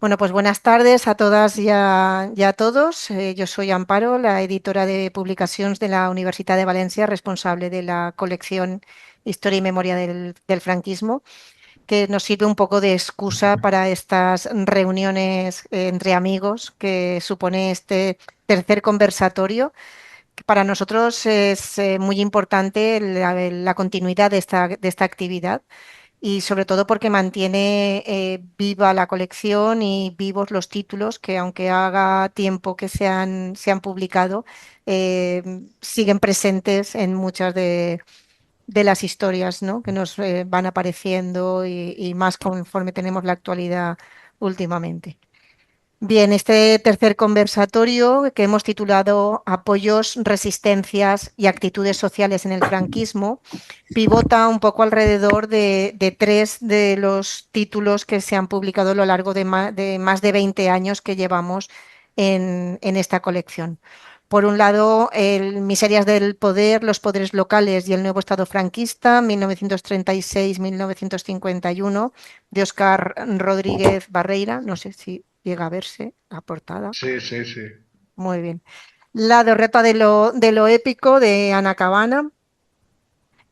Bueno, pues buenas tardes a todas y a todos. Yo soy Amparo, la editora de publicaciones de la Universidad de Valencia, responsable de la colección Historia y Memoria del Franquismo, que nos sirve un poco de excusa para estas reuniones entre amigos que supone este tercer conversatorio, que para nosotros es muy importante la continuidad de esta actividad y sobre todo porque mantiene viva la colección y vivos los títulos que, aunque haga tiempo que se han publicado, siguen presentes en muchas de las historias, ¿no?, que nos van apareciendo y más conforme tenemos la actualidad últimamente. Bien, este tercer conversatorio que hemos titulado Apoyos, resistencias y actitudes sociales en el franquismo pivota un poco alrededor de tres de los títulos que se han publicado a lo largo de más de 20 años que llevamos en esta colección. Por un lado, el Miserias del Poder, los poderes locales y el nuevo Estado franquista, 1936-1951, de Óscar Rodríguez Barreira. No sé si llega a verse la portada. Sí, sí, sí. Muy bien. La derrota de lo épico, de Ana Cabana.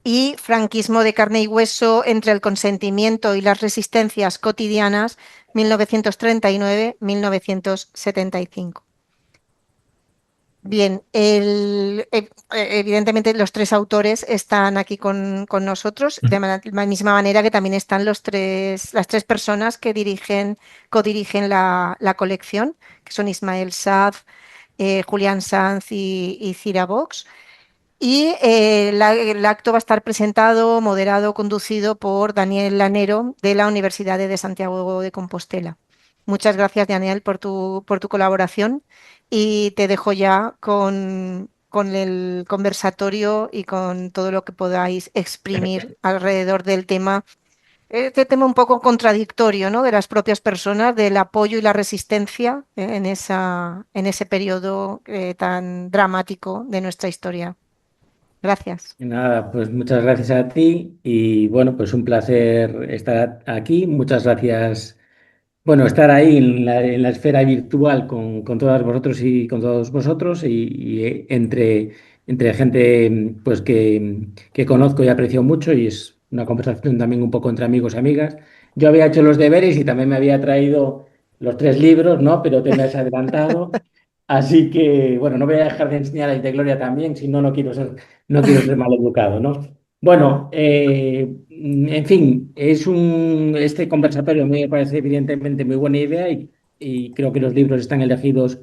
Y Franquismo de carne y hueso entre el consentimiento y las resistencias cotidianas, 1939-1975. Bien, evidentemente los tres autores están aquí con nosotros, de la misma manera que también están las tres personas que codirigen la colección, que son Ismael Saz, Julián Sanz y Cira Vox. Y el acto va a estar presentado, moderado, conducido por Daniel Lanero, de la Universidad de Santiago de Compostela. Muchas gracias, Daniel, por tu colaboración, y te dejo ya con el conversatorio y con todo lo que podáis exprimir alrededor del tema. Este tema un poco contradictorio, ¿no?, de las propias personas, del apoyo y la resistencia en ese periodo tan dramático de nuestra historia. Gracias. Y nada, pues muchas gracias a ti y bueno, pues un placer estar aquí. Muchas gracias, bueno, estar ahí en la esfera virtual con todas vosotros y con todos vosotros y entre gente pues que conozco y aprecio mucho y es una conversación también un poco entre amigos y amigas. Yo había hecho los deberes y también me había traído los tres libros, ¿no? Pero te me has adelantado. Así que, bueno, no voy a dejar de enseñar a de Gloria también, si no, no quiero ser maleducado, ¿no? Bueno, en fin, este conversatorio me parece evidentemente muy buena idea y creo que los libros están elegidos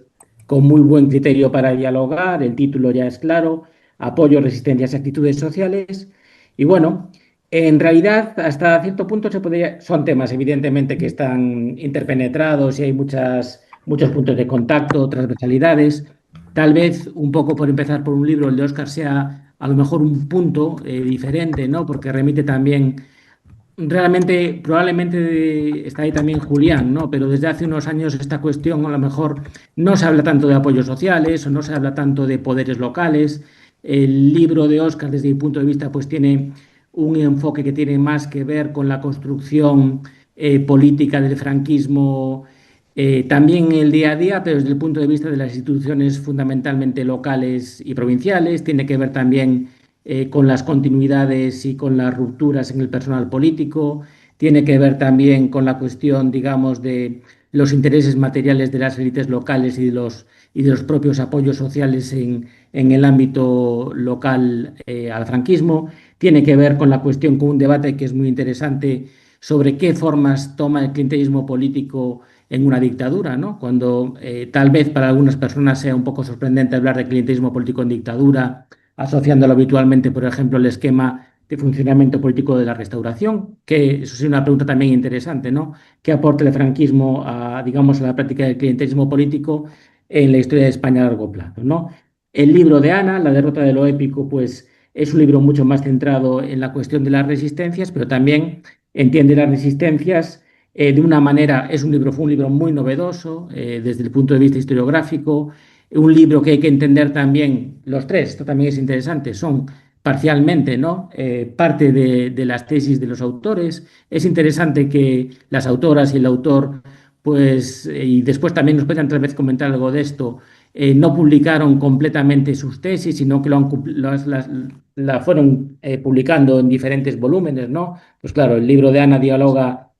con muy buen criterio para dialogar. El título ya es claro: Apoyo, resistencias y actitudes sociales. Y bueno, en realidad, hasta cierto punto son temas evidentemente que están interpenetrados y hay muchos puntos de contacto, transversalidades. Tal vez un poco por empezar por un libro, el de Oscar sea a lo mejor un punto diferente, ¿no? Porque remite también, realmente, probablemente está ahí también Julián, ¿no? Pero desde hace unos años esta cuestión a lo mejor no se habla tanto de apoyos sociales o no se habla tanto de poderes locales. El libro de Oscar, desde mi punto de vista, pues tiene un enfoque que tiene más que ver con la construcción política del franquismo, también en el día a día, pero desde el punto de vista de las instituciones fundamentalmente locales y provinciales. Tiene que ver también con las continuidades y con las rupturas en el personal político. Tiene que ver también con la cuestión, digamos, de los intereses materiales de las élites locales y de los propios apoyos sociales en el ámbito local al franquismo. Tiene que ver con la cuestión, con un debate que es muy interesante sobre qué formas toma el clientelismo político en una dictadura, ¿no? Cuando tal vez para algunas personas sea un poco sorprendente hablar de clientelismo político en dictadura, asociándolo habitualmente, por ejemplo, el esquema de funcionamiento político de la Restauración, que eso es una pregunta también interesante, ¿no? ¿Qué aporta el franquismo a, digamos, a la práctica del clientelismo político en la historia de España a largo plazo, ¿no? El libro de Ana, La derrota de lo épico, pues es un libro mucho más centrado en la cuestión de las resistencias, pero también entiende las resistencias de una manera. Fue un libro muy novedoso desde el punto de vista historiográfico, un libro que hay que entender también, los tres, esto también es interesante, son parcialmente, ¿no? Parte de las tesis de los autores. Es interesante que las autoras y el autor pues, y después también nos pueden tal vez comentar algo de esto, no publicaron completamente sus tesis, sino que la fueron publicando en diferentes volúmenes, ¿no? Pues claro, el libro de Ana dialoga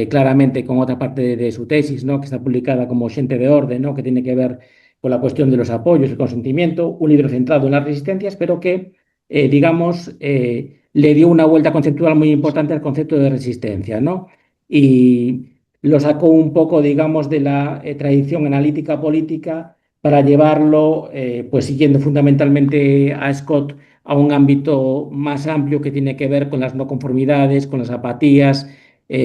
claramente con otra parte de su tesis, ¿no? Que está publicada como Xente de Orde, ¿no? Que tiene que ver con la cuestión de los apoyos, el consentimiento, un libro centrado en las resistencias, pero que, digamos, le dio una vuelta conceptual muy importante al concepto de resistencia, ¿no? Y lo sacó un poco, digamos, de la tradición analítica política para llevarlo, pues siguiendo fundamentalmente a Scott, a un ámbito más amplio que tiene que ver con las no conformidades, con las apatías,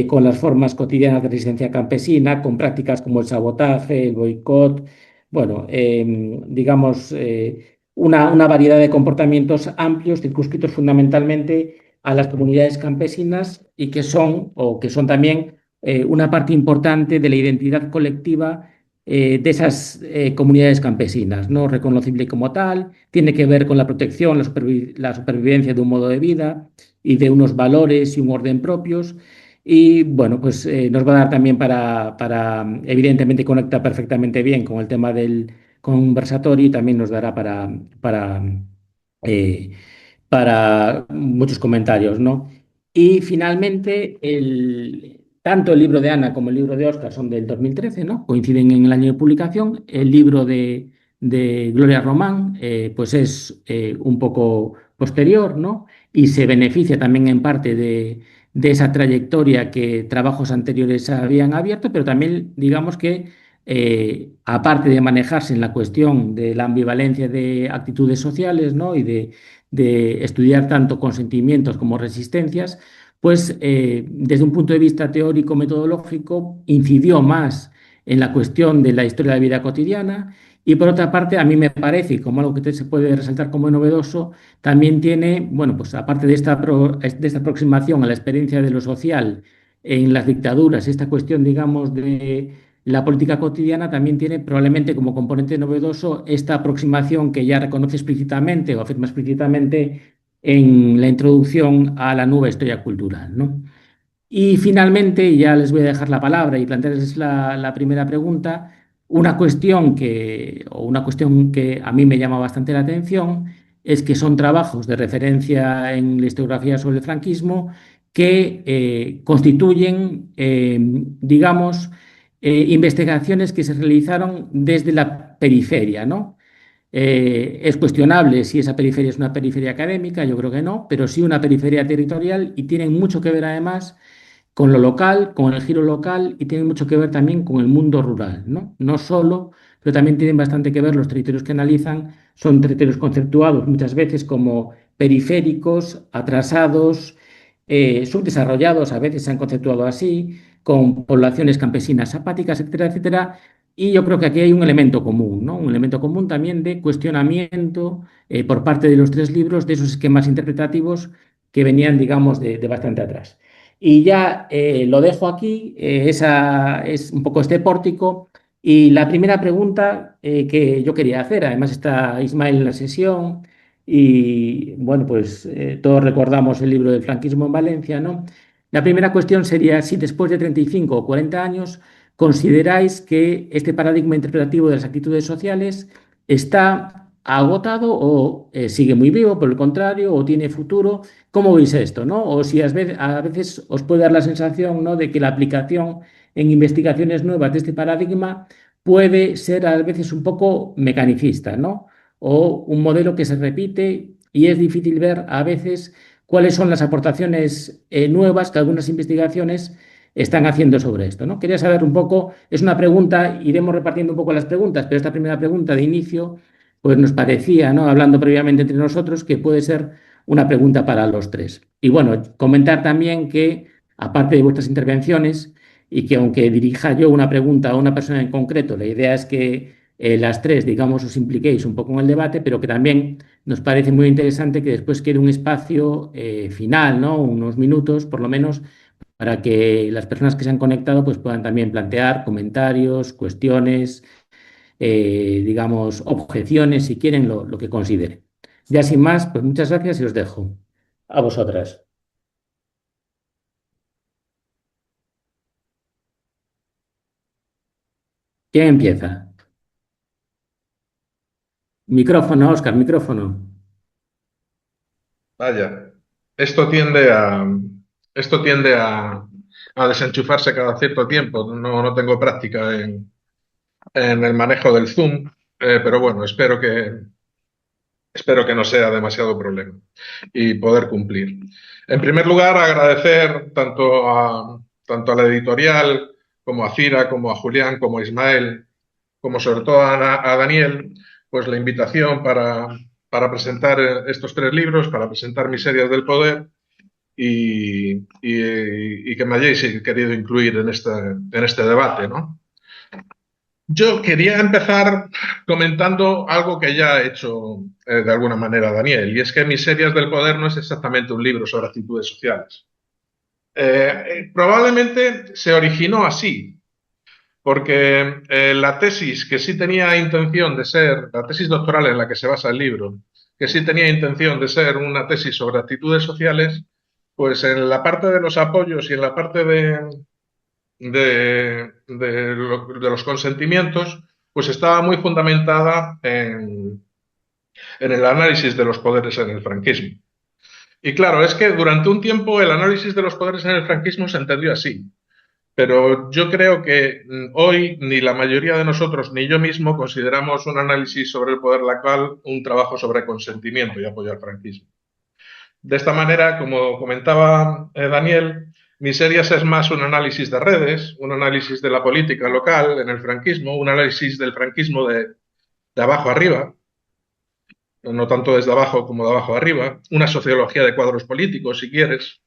con las formas cotidianas de resistencia campesina, con prácticas como el sabotaje, el boicot, bueno, digamos, una variedad de comportamientos amplios, circunscritos fundamentalmente a las comunidades campesinas y que son, o que son también, una parte importante de la identidad colectiva de esas comunidades campesinas, ¿no? Reconocible como tal, tiene que ver con la protección, la supervivencia de un modo de vida y de unos valores y un orden propios. Y bueno, pues nos va a dar también evidentemente conecta perfectamente bien con el tema del conversatorio y también nos dará eh, para muchos comentarios, ¿no? Y finalmente, tanto el libro de Ana como el libro de Oscar son del 2013, ¿no? Coinciden en el año de publicación. El libro de Gloria Román, pues es un poco posterior, ¿no? Y se beneficia también en parte de esa trayectoria que trabajos anteriores habían abierto, pero también digamos que aparte de manejarse en la cuestión de la ambivalencia de actitudes sociales, ¿no? Y de estudiar tanto consentimientos como resistencias, pues desde un punto de vista teórico-metodológico incidió más en la cuestión de la historia de la vida cotidiana y por otra parte a mí me parece, y como algo que se puede resaltar como novedoso, también tiene, bueno, pues aparte de esta aproximación a la experiencia de lo social en las dictaduras, esta cuestión, digamos, de la política cotidiana también tiene probablemente como componente novedoso esta aproximación que ya reconoce explícitamente o afirma explícitamente en la introducción a la nueva historia cultural, ¿no? Y finalmente, ya les voy a dejar la palabra y plantearles la primera pregunta, una cuestión que a mí me llama bastante la atención es que son trabajos de referencia en la historiografía sobre el franquismo que constituyen, digamos, investigaciones que se realizaron desde la periferia, ¿no? Es cuestionable si esa periferia es una periferia académica, yo creo que no, pero sí una periferia territorial y tienen mucho que ver además con lo local, con el giro local y tienen mucho que ver también con el mundo rural, ¿no? No solo, pero también tienen bastante que ver los territorios que analizan, son territorios conceptuados muchas veces como periféricos, atrasados, subdesarrollados, a veces se han conceptuado así, con poblaciones campesinas apáticas, etcétera, etcétera. Y yo creo que aquí hay un elemento común, ¿no? Un elemento común también de cuestionamiento por parte de los tres libros de esos esquemas interpretativos que venían, digamos, de bastante atrás. Y ya lo dejo aquí, esa es un poco este pórtico. Y la primera pregunta que yo quería hacer, además está Ismael en la sesión y bueno, pues todos recordamos el libro del franquismo en Valencia, ¿no? La primera cuestión sería si después de 35 o 40 años consideráis que este paradigma interpretativo de las actitudes sociales está agotado o sigue muy vivo, por el contrario, o tiene futuro. ¿Cómo veis esto, no? O si a veces os puede dar la sensación, ¿no?, de que la aplicación en investigaciones nuevas de este paradigma puede ser a veces un poco mecanicista, ¿no? O un modelo que se repite y es difícil ver a veces cuáles son las aportaciones nuevas que algunas investigaciones están haciendo sobre esto, ¿no? Quería saber un poco, es una pregunta, iremos repartiendo un poco las preguntas, pero esta primera pregunta de inicio, pues nos parecía, ¿no?, hablando previamente entre nosotros, que puede ser una pregunta para los tres. Y bueno, comentar también que, aparte de vuestras intervenciones, y que aunque dirija yo una pregunta a una persona en concreto, la idea es que las tres, digamos, os impliquéis un poco en el debate, pero que también nos parece muy interesante que después quede un espacio final, ¿no? Unos minutos, por lo menos, para que las personas que se han conectado pues, puedan también plantear comentarios, cuestiones, digamos, objeciones, si quieren, lo que consideren. Ya sin más, pues muchas gracias y os dejo. A vosotras. ¿Quién empieza? Micrófono, Oscar, micrófono. Vaya, esto tiende a, esto tiende a desenchufarse cada cierto tiempo. No tengo práctica en el manejo del Zoom, pero bueno, espero que no sea demasiado problema y poder cumplir. En primer lugar, agradecer tanto a la editorial como a Cira, como a Julián, como a Ismael, como sobre todo a Daniel, pues la invitación para presentar estos tres libros, para presentar Miserias del Poder y que me hayáis querido incluir en este debate, ¿no? Yo quería empezar comentando algo que ya ha hecho de alguna manera Daniel, y es que Miserias del Poder no es exactamente un libro sobre actitudes sociales. Probablemente se originó así, porque la tesis que sí tenía intención de ser, la tesis doctoral en la que se basa el libro, que sí tenía intención de ser una tesis sobre actitudes sociales, pues en la parte de los apoyos y en la parte de los consentimientos, pues estaba muy fundamentada en el análisis de los poderes en el franquismo. Y claro, es que durante un tiempo el análisis de los poderes en el franquismo se entendió así. Pero yo creo que hoy ni la mayoría de nosotros ni yo mismo consideramos un análisis sobre el poder local un trabajo sobre consentimiento y apoyo al franquismo. De esta manera, como comentaba Daniel, Miserias es más un análisis de redes, un análisis de la política local en el franquismo, un análisis del franquismo de abajo arriba, no tanto desde abajo como de abajo arriba, una sociología de cuadros políticos, si quieres,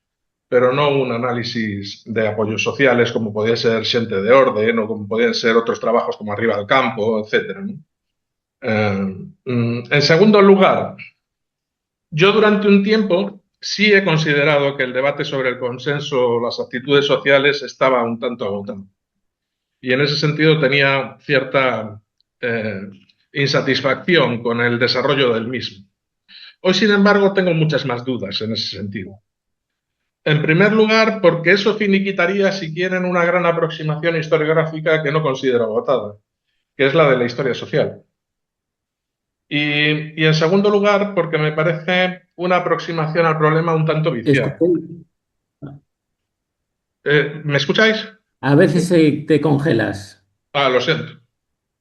pero no un análisis de apoyos sociales como podía ser Xente de Orden o como podían ser otros trabajos como Arriba del Campo, etcétera, ¿no? En segundo lugar, yo durante un tiempo sí he considerado que el debate sobre el consenso o las actitudes sociales estaba un tanto agotado. Y en ese sentido tenía cierta eh, insatisfacción con el desarrollo del mismo. Hoy, sin embargo, tengo muchas más dudas en ese sentido. En primer lugar, porque eso finiquitaría, si quieren, una gran aproximación historiográfica que no considero agotada, que es la de la historia social. Y en segundo lugar, porque me parece una aproximación al problema un tanto viciada. Escuché. ¿Me escucháis? A veces te congelas. Ah, lo siento.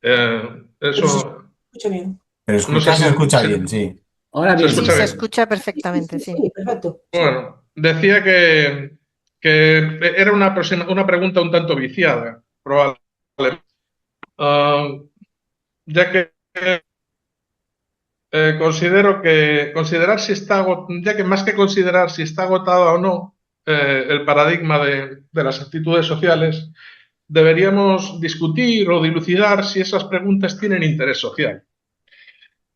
Pero se Eso, escucha bien. Pero no sé escuchar se si escucha bien, sí. Ahora se bien. Sí, escucha se bien. escucha Sí, perfectamente, sí, sí. sí, perfecto. Sí. Bueno, decía que era una pregunta un tanto viciada, probablemente, Ah, ya que considero que considerar si está ya que más que considerar si está agotada o no el paradigma de las actitudes sociales, deberíamos discutir o dilucidar si esas preguntas tienen interés social.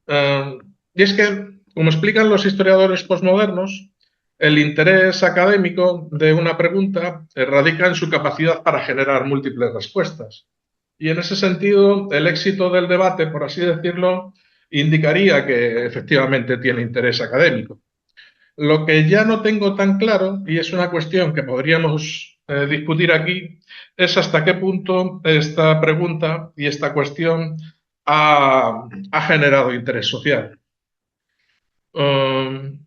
Y es que, como explican los historiadores posmodernos, el interés académico de una pregunta radica en su capacidad para generar múltiples respuestas. Y en ese sentido, el éxito del debate, por así decirlo, indicaría que efectivamente tiene interés académico. Lo que ya no tengo tan claro, y es una cuestión que podríamos discutir aquí, es hasta qué punto esta pregunta y esta cuestión ha generado interés social. Um,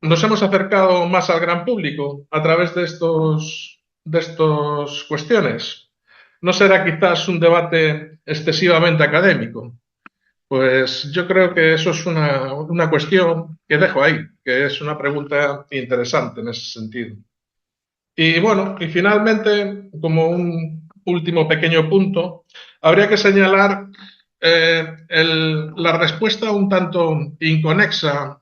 Nos hemos acercado más al gran público a través de estas cuestiones. ¿No será quizás un debate excesivamente académico? Pues yo creo que eso es una cuestión que dejo ahí, que es una pregunta interesante en ese sentido. Y bueno, y finalmente, como un último pequeño punto, habría que señalar la respuesta un tanto inconexa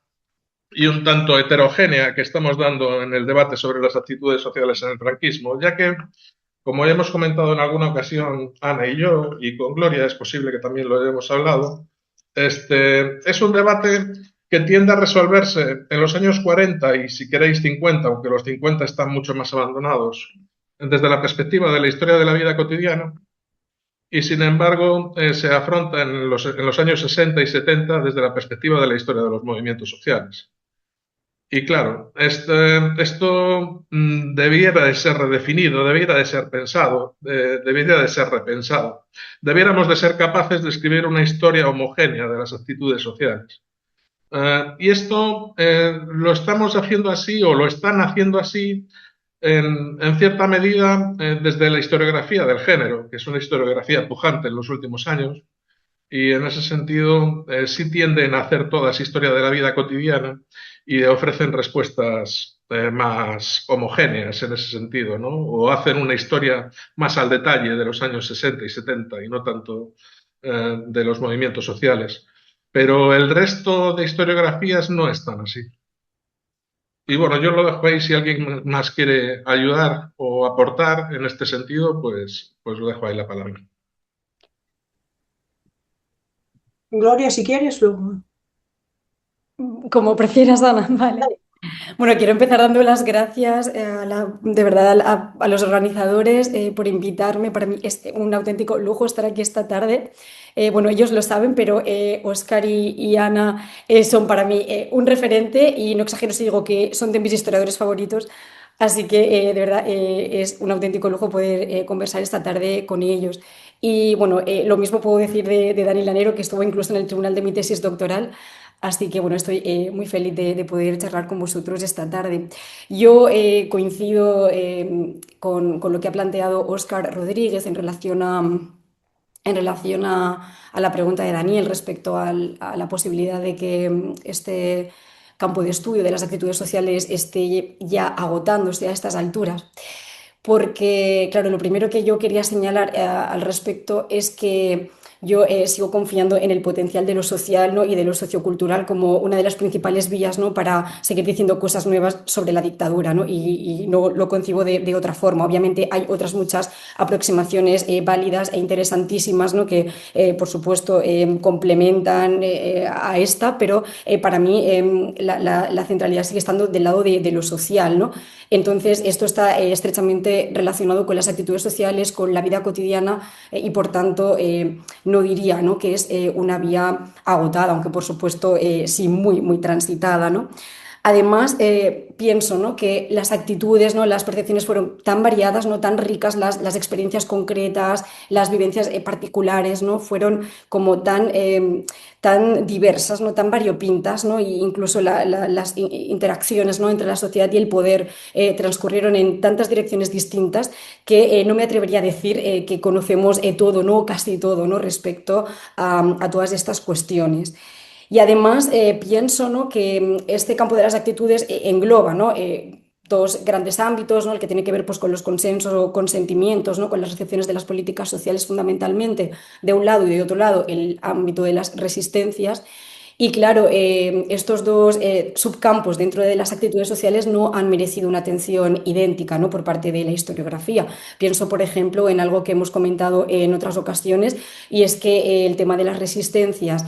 y un tanto heterogénea que estamos dando en el debate sobre las actitudes sociales en el franquismo, ya que, como ya hemos comentado en alguna ocasión Ana y yo, y con Gloria es posible que también lo hayamos hablado, es un debate que tiende a resolverse en los años 40 y, si queréis, 50, aunque los 50 están mucho más abandonados, desde la perspectiva de la historia de la vida cotidiana, y sin embargo se afronta en los años 60 y 70 desde la perspectiva de la historia de los movimientos sociales. Y claro, esto debiera de ser redefinido, debiera de ser pensado, debiera de ser repensado. Debiéramos de ser capaces de escribir una historia homogénea de las actitudes sociales. Y esto lo estamos haciendo así o lo están haciendo así en cierta medida desde la historiografía del género, que es una historiografía pujante en los últimos años, y en ese sentido sí tienden a hacer toda esa historia de la vida cotidiana y ofrecen respuestas más homogéneas en ese sentido, ¿no? O hacen una historia más al detalle de los años 60 y 70 y no tanto de los movimientos sociales. Pero el resto de historiografías no están así. Y bueno, yo lo dejo ahí. Si alguien más quiere ayudar o aportar en este sentido, pues lo dejo ahí la palabra. Gloria, si quieres, luego. Como prefieras, Ana, vale. Bueno, quiero empezar dando las gracias de verdad a los organizadores por invitarme. Para mí es un auténtico lujo estar aquí esta tarde. Bueno, ellos lo saben, pero Óscar y Ana son para mí un referente y no exagero si digo que son de mis historiadores favoritos. Así que de verdad es un auténtico lujo poder conversar esta tarde con ellos. Y bueno, lo mismo puedo decir de Dani Lanero, que estuvo incluso en el tribunal de mi tesis doctoral. Así que bueno, estoy muy feliz de poder charlar con vosotros esta tarde. Yo coincido con lo que ha planteado Óscar Rodríguez en relación a la pregunta de Daniel respecto a la posibilidad de que este campo de estudio de las actitudes sociales esté ya agotándose a estas alturas. Porque, claro, lo primero que yo quería señalar al respecto es que yo sigo confiando en el potencial de lo social, ¿no? Y de lo sociocultural como una de las principales vías, ¿no? Para seguir diciendo cosas nuevas sobre la dictadura, ¿no? Y no lo concibo de otra forma. Obviamente hay otras muchas aproximaciones válidas e interesantísimas, ¿no? Que, por supuesto, complementan a esta, pero para mí la centralidad sigue estando del lado de lo social, ¿no? Entonces, esto está estrechamente relacionado con las actitudes sociales, con la vida cotidiana y, por tanto, no diría, ¿no? Que es una vía agotada, aunque por supuesto sí muy, muy transitada, ¿no? Además, pienso, ¿no? Que las actitudes, ¿no? Las percepciones fueron tan variadas, ¿no? Tan ricas, las experiencias concretas, las vivencias particulares, ¿no? Fueron como tan diversas, ¿no? Tan variopintas, ¿no? E incluso las interacciones, ¿no? Entre la sociedad y el poder transcurrieron en tantas direcciones distintas que no me atrevería a decir que conocemos todo, ¿no? Casi todo, ¿no? Respecto a todas estas cuestiones. Y además pienso, ¿no? Que este campo de las actitudes engloba, ¿no? Dos grandes ámbitos, ¿no? El que tiene que ver pues, con los consensos o consentimientos, ¿no? Con las recepciones de las políticas sociales fundamentalmente, de un lado y de otro lado el ámbito de las resistencias. Y claro, estos dos subcampos dentro de las actitudes sociales no han merecido una atención idéntica, ¿no? Por parte de la historiografía. Pienso, por ejemplo, en algo que hemos comentado en otras ocasiones, y es que el tema de las resistencias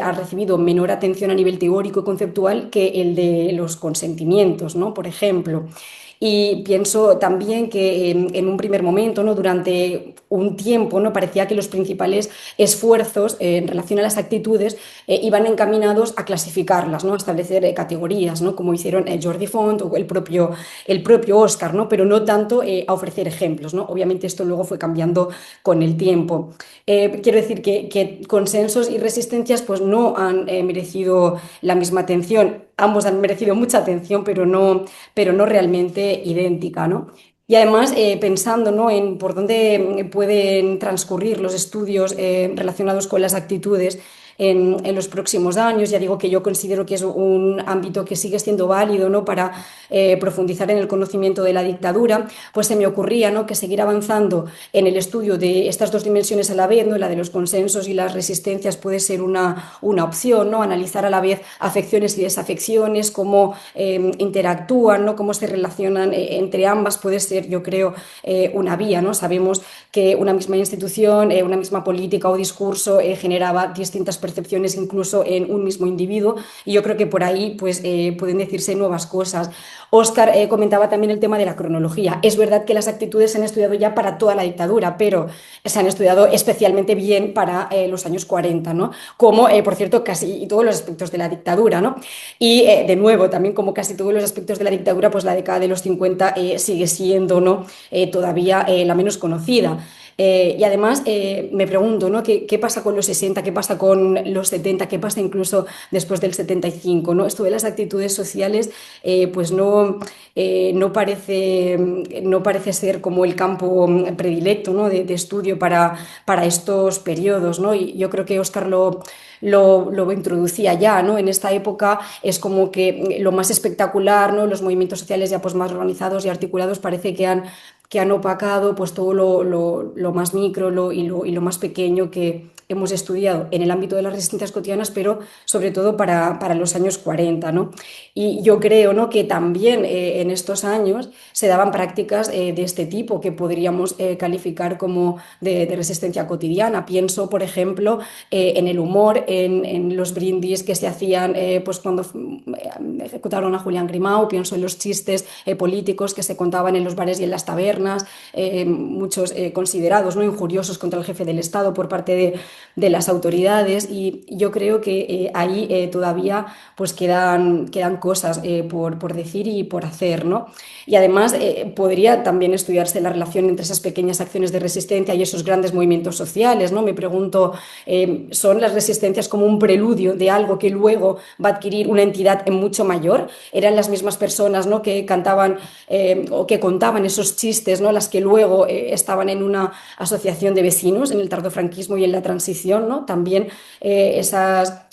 ha recibido menor atención a nivel teórico y conceptual que el de los consentimientos, ¿no? Por ejemplo. Y pienso también que en un primer momento, ¿no? Durante un tiempo, ¿no? Parecía que los principales esfuerzos en relación a las actitudes iban encaminados a clasificarlas, ¿no? A establecer categorías, ¿no? Como hicieron Jordi Font o el propio Oscar, ¿no? Pero no tanto a ofrecer ejemplos, ¿no? Obviamente esto luego fue cambiando con el tiempo. Quiero decir que consensos y resistencias pues no han merecido la misma atención. Ambos han merecido mucha atención, pero no realmente idéntica, ¿no? Y además, pensando, ¿no? En por dónde pueden transcurrir los estudios relacionados con las actitudes en los próximos años, ya digo que yo considero que es un ámbito que sigue siendo válido, ¿no? Para profundizar en el conocimiento de la dictadura, pues se me ocurría, ¿no? Que seguir avanzando en el estudio de estas dos dimensiones a la vez, ¿no? La de los consensos y las resistencias puede ser una opción, ¿no? Analizar a la vez afecciones y desafecciones, cómo interactúan, ¿no? Cómo se relacionan entre ambas puede ser, yo creo, una vía, ¿no? Sabemos que una misma institución, una misma política o discurso generaba distintas percepciones incluso en un mismo individuo, y yo creo que por ahí pues, pueden decirse nuevas cosas. Óscar comentaba también el tema de la cronología. Es verdad que las actitudes se han estudiado ya para toda la dictadura, pero se han estudiado especialmente bien para los años 40, ¿no? Como, por cierto, casi todos los aspectos de la dictadura, ¿no? Y, de nuevo, también como casi todos los aspectos de la dictadura, pues la década de los 50 sigue siendo, ¿no? Todavía la menos conocida. Y además me pregunto, ¿no? ¿Qué pasa con los 60? ¿Qué pasa con los 70? ¿Qué pasa incluso después del 75? ¿No? Esto de las actitudes sociales pues no parece ser como el campo predilecto, ¿no? de estudio para estos periodos, ¿no? Y yo creo que Óscar lo introducía ya, ¿no? En esta época es como que lo más espectacular, ¿no? Los movimientos sociales ya pues más organizados y articulados parece que han opacado pues todo lo más micro y lo más pequeño que hemos estudiado en el ámbito de las resistencias cotidianas, pero sobre todo para los años 40, ¿no? Y yo creo, ¿no? que también en estos años se daban prácticas de este tipo que podríamos calificar como de resistencia cotidiana. Pienso, por ejemplo, en el humor, en los brindis que se hacían pues cuando ejecutaron a Julián Grimau, pienso en los chistes políticos que se contaban en los bares y en las tabernas, muchos considerados, ¿no? injuriosos contra el jefe del Estado por parte de las autoridades, y yo creo que ahí todavía pues quedan cosas por decir y por hacer, ¿no? Y además podría también estudiarse la relación entre esas pequeñas acciones de resistencia y esos grandes movimientos sociales, ¿no? Me pregunto, ¿son las resistencias como un preludio de algo que luego va a adquirir una entidad mucho mayor? ¿Eran las mismas personas, ¿no? que cantaban o que contaban esos chistes, ¿no? las que luego estaban en una asociación de vecinos en el tardofranquismo y en la transición, ¿no? También esa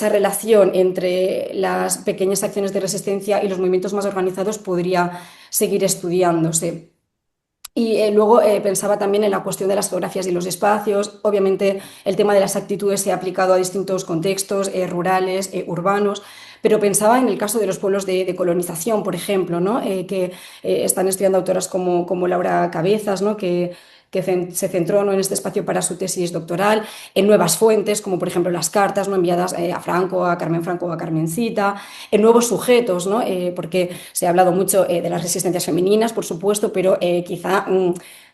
relación entre las pequeñas acciones de resistencia y los movimientos más organizados podría seguir estudiándose. Y luego pensaba también en la cuestión de las geografías y los espacios. Obviamente el tema de las actitudes se ha aplicado a distintos contextos, rurales, urbanos, pero pensaba en el caso de los pueblos de colonización, por ejemplo, ¿no? Que están estudiando autoras como Laura Cabezas, ¿no? que se centró, ¿no? en este espacio para su tesis doctoral, en nuevas fuentes, como por ejemplo las cartas, ¿no? enviadas a Franco, a Carmen Franco o a Carmencita, en nuevos sujetos, ¿no? Porque se ha hablado mucho de las resistencias femeninas, por supuesto, pero quizá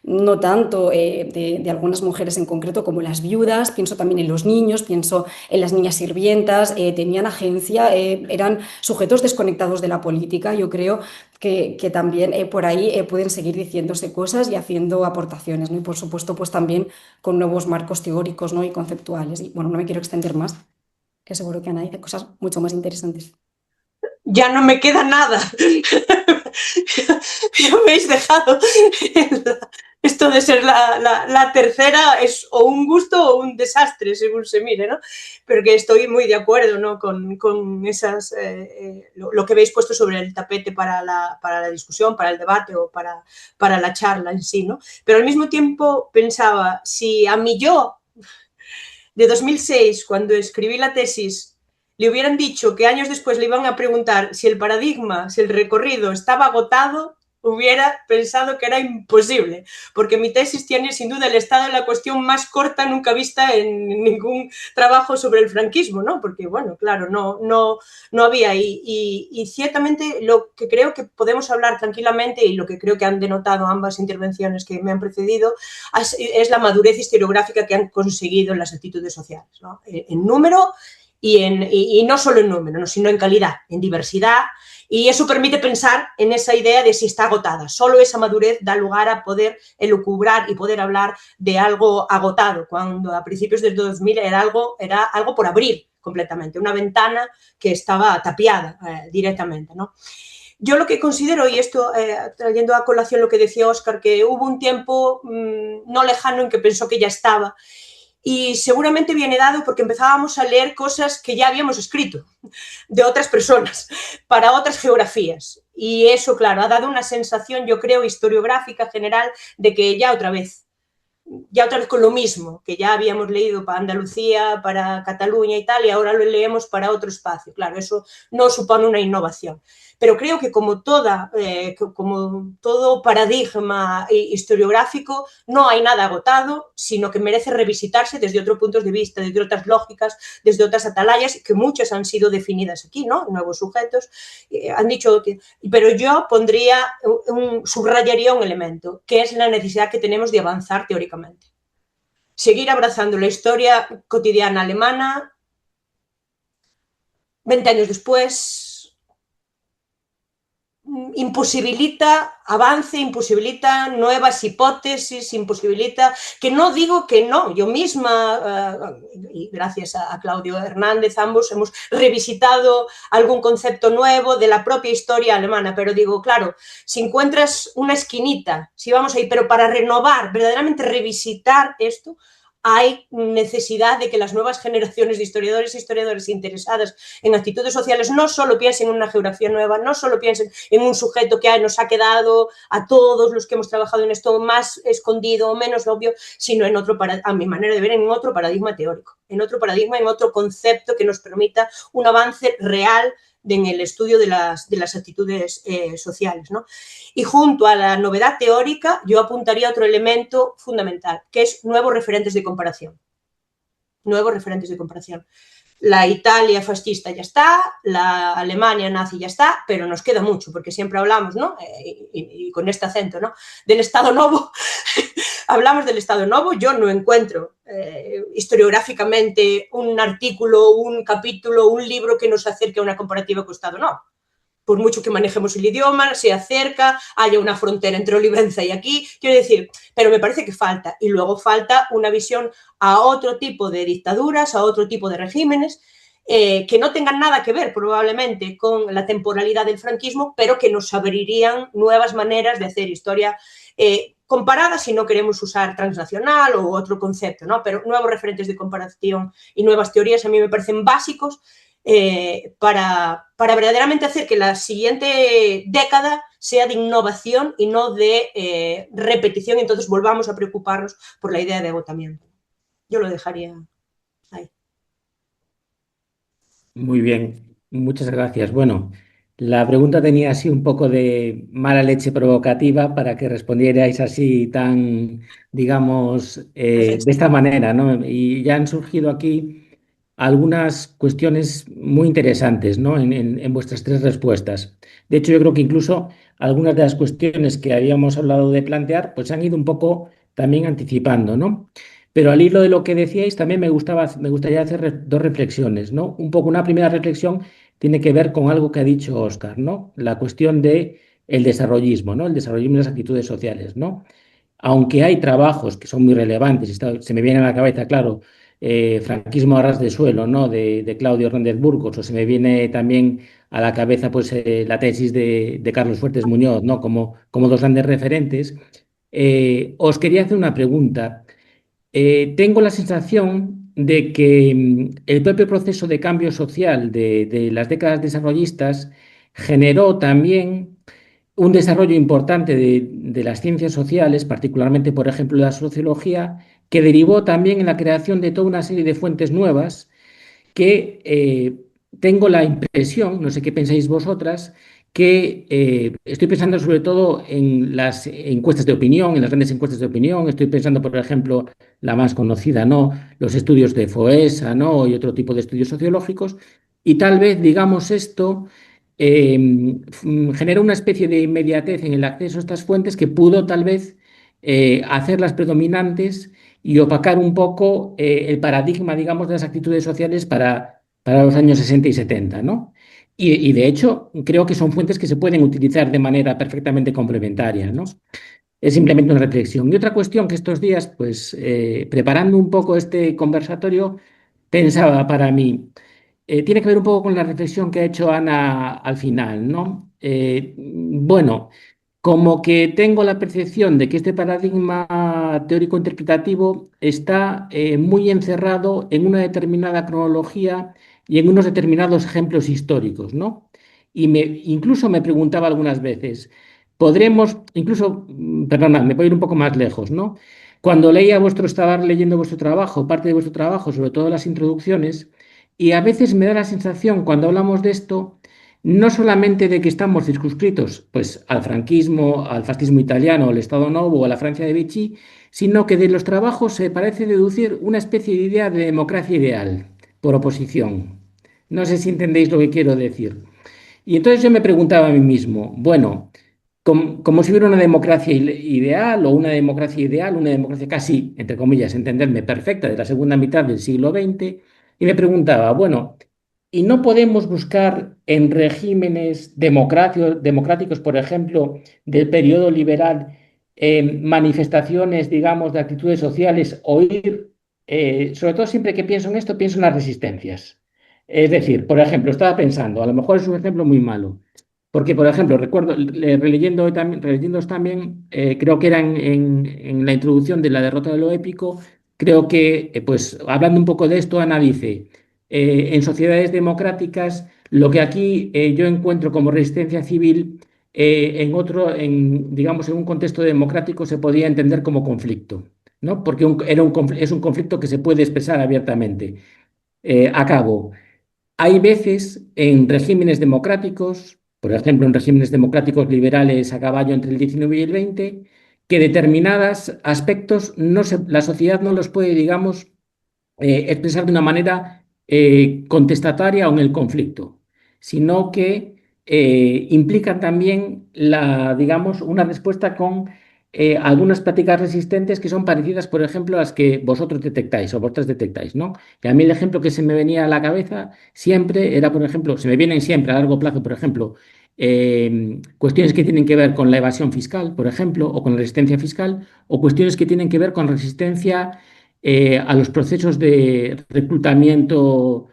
no tanto de algunas mujeres en concreto como las viudas. Pienso también en los niños, pienso en las niñas sirvientas, tenían agencia, eran sujetos desconectados de la política. Yo creo que también por ahí pueden seguir diciéndose cosas y haciendo aportaciones, ¿no? Y por supuesto pues también con nuevos marcos teóricos, ¿no? y conceptuales. Y bueno, no me quiero extender más, que seguro que Ana dice cosas mucho más interesantes. Ya no me queda nada. Ya me habéis dejado. Esto de ser la tercera es o un gusto o un desastre, según se mire, ¿no? Pero que estoy muy de acuerdo, ¿no? con esas, lo que habéis puesto sobre el tapete para la discusión, para el debate o para la charla en sí, ¿no? Pero al mismo tiempo pensaba, si a mí yo de 2006, cuando escribí la tesis, le hubieran dicho que años después le iban a preguntar si el paradigma, si el recorrido estaba agotado, hubiera pensado que era imposible, porque mi tesis tiene sin duda el estado de la cuestión más corta nunca vista en ningún trabajo sobre el franquismo, ¿no? Porque, bueno, claro, no había. Y ciertamente lo que creo que podemos hablar tranquilamente y lo que creo que han denotado ambas intervenciones que me han precedido es la madurez historiográfica que han conseguido en las actitudes sociales, ¿no? En número y no solo en número, ¿no? sino en calidad, en diversidad, y eso permite pensar en esa idea de si está agotada. Solo esa madurez da lugar a poder elucubrar y poder hablar de algo agotado, cuando a principios del 2000 era algo por abrir completamente, una ventana que estaba tapiada directamente, ¿no? Yo lo que considero, y esto trayendo a colación lo que decía Óscar, que hubo un tiempo no lejano en que pensó que ya estaba, y seguramente viene dado porque empezábamos a leer cosas que ya habíamos escrito de otras personas, para otras geografías. Y eso, claro, ha dado una sensación, yo creo, historiográfica general de que ya otra vez ya otra vez con lo mismo, que ya habíamos leído para Andalucía, para Cataluña y tal, y ahora lo leemos para otro espacio. Claro, eso no supone una innovación. Pero creo que como todo paradigma historiográfico, no hay nada agotado, sino que merece revisitarse desde otros puntos de vista, desde otras lógicas, desde otras atalayas, que muchas han sido definidas aquí, ¿no? Nuevos sujetos. Han dicho que... Pero yo subrayaría un elemento, que es la necesidad que tenemos de avanzar teóricamente. Seguir abrazando la historia cotidiana alemana 20 años después imposibilita avance, imposibilita nuevas hipótesis, imposibilita, que no digo que no, yo misma, y gracias a Claudio Hernández, ambos hemos revisitado algún concepto nuevo de la propia historia alemana, pero digo, claro, si encuentras una esquinita, si vamos ahí, pero para renovar, verdaderamente revisitar esto, hay necesidad de que las nuevas generaciones de historiadores e historiadoras interesadas en actitudes sociales no solo piensen en una geografía nueva, no solo piensen en un sujeto que nos ha quedado a todos los que hemos trabajado en esto más escondido o menos obvio, sino en otro, a mi manera de ver, en otro paradigma teórico, en otro paradigma, en otro concepto que nos permita un avance real en el estudio de las actitudes sociales, ¿no? Y junto a la novedad teórica, yo apuntaría otro elemento fundamental, que es nuevos referentes de comparación. Nuevos referentes de comparación. La Italia fascista ya está, la Alemania nazi ya está, pero nos queda mucho, porque siempre hablamos, ¿no? Y con este acento, ¿no? Del Estado Novo. Hablamos del Estado Novo, yo no encuentro historiográficamente un artículo, un capítulo, un libro que nos acerque a una comparativa con Estado Novo. Por mucho que manejemos el idioma, se acerca, haya una frontera entre Olivenza y aquí, quiero decir, pero me parece que falta. Y luego falta una visión a otro tipo de dictaduras, a otro tipo de regímenes, que no tengan nada que ver probablemente con la temporalidad del franquismo, pero que nos abrirían nuevas maneras de hacer historia comparada si no queremos usar transnacional o otro concepto, ¿no? Pero nuevos referentes de comparación y nuevas teorías a mí me parecen básicos para verdaderamente hacer que la siguiente década sea de innovación y no de repetición, entonces volvamos a preocuparnos por la idea de agotamiento. Yo lo dejaría ahí. Muy bien, muchas gracias. Bueno, la pregunta tenía así un poco de mala leche provocativa para que respondierais así tan, digamos, de esta manera, ¿no? Y ya han surgido aquí algunas cuestiones muy interesantes, ¿no? En vuestras tres respuestas. De hecho, yo creo que incluso algunas de las cuestiones que habíamos hablado de plantear, pues han ido un poco también anticipando, ¿no? Pero al hilo de lo que decíais, también me gustaría hacer dos reflexiones, ¿no? Un poco una primera reflexión tiene que ver con algo que ha dicho Óscar, ¿no? La cuestión de el desarrollismo, ¿no? El desarrollismo de las actitudes sociales, ¿no? Aunque hay trabajos que son muy relevantes, se me viene a la cabeza, claro, Franquismo a ras de suelo, ¿no? De Claudio Hernández Burgos, o se me viene también a la cabeza, pues, la tesis de Carlos Fuertes Muñoz, ¿no? Como dos grandes referentes. Os quería hacer una pregunta. Tengo la sensación de que el propio proceso de cambio social de las décadas desarrollistas generó también un desarrollo importante de las ciencias sociales, particularmente, por ejemplo, la sociología, que derivó también en la creación de toda una serie de fuentes nuevas que tengo la impresión, no sé qué pensáis vosotras, que estoy pensando sobre todo en las encuestas de opinión, en las grandes encuestas de opinión, estoy pensando, por ejemplo, la más conocida, ¿no? Los estudios de FOESA, ¿no? Y otro tipo de estudios sociológicos, y tal vez, digamos, esto generó una especie de inmediatez en el acceso a estas fuentes que pudo tal vez hacerlas predominantes y opacar un poco el paradigma, digamos, de las actitudes sociales para los años 60 y 70, ¿no? Y de hecho, creo que son fuentes que se pueden utilizar de manera perfectamente complementaria, ¿no? Es simplemente una reflexión. Y otra cuestión que estos días, pues, preparando un poco este conversatorio, pensaba para mí, tiene que ver un poco con la reflexión que ha hecho Ana al final, ¿no? Bueno, como que tengo la percepción de que este paradigma teórico-interpretativo está muy encerrado en una determinada cronología y en unos determinados ejemplos históricos, ¿no? Incluso me preguntaba algunas veces, podremos, incluso, perdona, me puedo ir un poco más lejos, ¿no? Cuando estaba leyendo vuestro trabajo, parte de vuestro trabajo, sobre todo las introducciones, y a veces me da la sensación, cuando hablamos de esto, no solamente de que estamos circunscritos pues, al franquismo, al fascismo italiano, al Estado Novo o a la Francia de Vichy, sino que de los trabajos se parece deducir una especie de idea de democracia ideal, por oposición. No sé si entendéis lo que quiero decir. Y entonces yo me preguntaba a mí mismo, bueno, como si hubiera una democracia ideal o una democracia casi, entre comillas, entenderme, perfecta de la segunda mitad del siglo XX, y me preguntaba, bueno, ¿y no podemos buscar en regímenes democráticos, por ejemplo, del periodo liberal, manifestaciones, digamos, de actitudes sociales o ir, sobre todo siempre que pienso en esto, pienso en las resistencias? Es decir, por ejemplo, estaba pensando, a lo mejor es un ejemplo muy malo, porque, por ejemplo, recuerdo, releyéndoos también, creo que era en la introducción de la derrota de lo épico, creo que, pues, hablando un poco de esto, Ana dice, en sociedades democráticas, lo que aquí yo encuentro como resistencia civil, digamos, en un contexto democrático se podía entender como conflicto, ¿no? Porque es un conflicto que se puede expresar abiertamente. Acabo. Hay veces en regímenes democráticos, por ejemplo, en regímenes democráticos liberales a caballo entre el 19 y el 20, que determinados aspectos la sociedad no los puede, digamos, expresar de una manera contestataria o en el conflicto, sino que implican también digamos, una respuesta con algunas prácticas resistentes que son parecidas, por ejemplo, a las que vosotros detectáis o vosotras detectáis, ¿no? Y a mí el ejemplo que se me venía a la cabeza siempre era, por ejemplo, se me vienen siempre a largo plazo, por ejemplo, cuestiones que tienen que ver con la evasión fiscal, por ejemplo, o con la resistencia fiscal, o cuestiones que tienen que ver con resistencia a los procesos de reclutamiento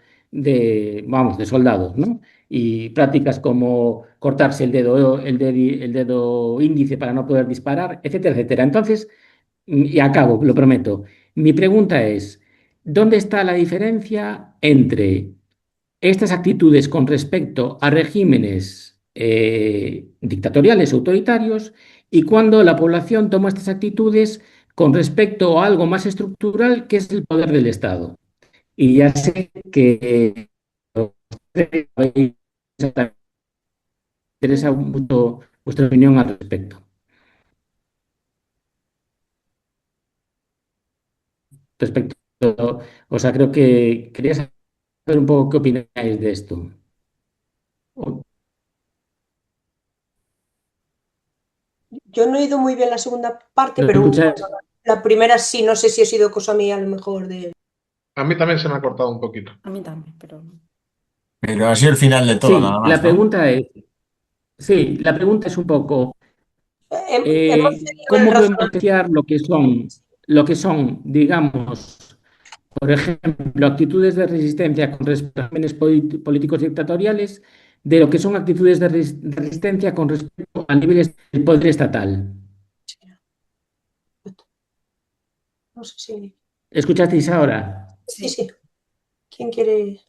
vamos, de soldados, ¿no? Y prácticas como cortarse el dedo índice para no poder disparar, etcétera, etcétera. Entonces, y acabo, lo prometo. Mi pregunta es, ¿dónde está la diferencia entre estas actitudes con respecto a regímenes dictatoriales, autoritarios, y cuando la población toma estas actitudes con respecto a algo más estructural, que es el poder del Estado? Y ya sé que me interesa mucho vuestra opinión al respecto. Respecto, o sea, creo que quería saber un poco qué opináis de esto. Yo no he ido muy bien la segunda parte, ¿Lo pero bueno, escucháis? la primera sí, no sé si ha sido cosa mía a lo mejor de... A mí también se me ha cortado un poquito. A mí también, pero... Pero ha sido el final de todo, nada Sí, más, ¿no? la pregunta es un poco, Hemos tenido el ¿cómo podemos razonamiento. apreciar lo que son, digamos, por ejemplo, actitudes de resistencia con respecto a regímenes políticos dictatoriales, de lo que son actitudes de resistencia con respecto a niveles del poder estatal? No sé si... ¿Escuchasteis ahora? Sí, Sí. sí. ¿Quién quiere...?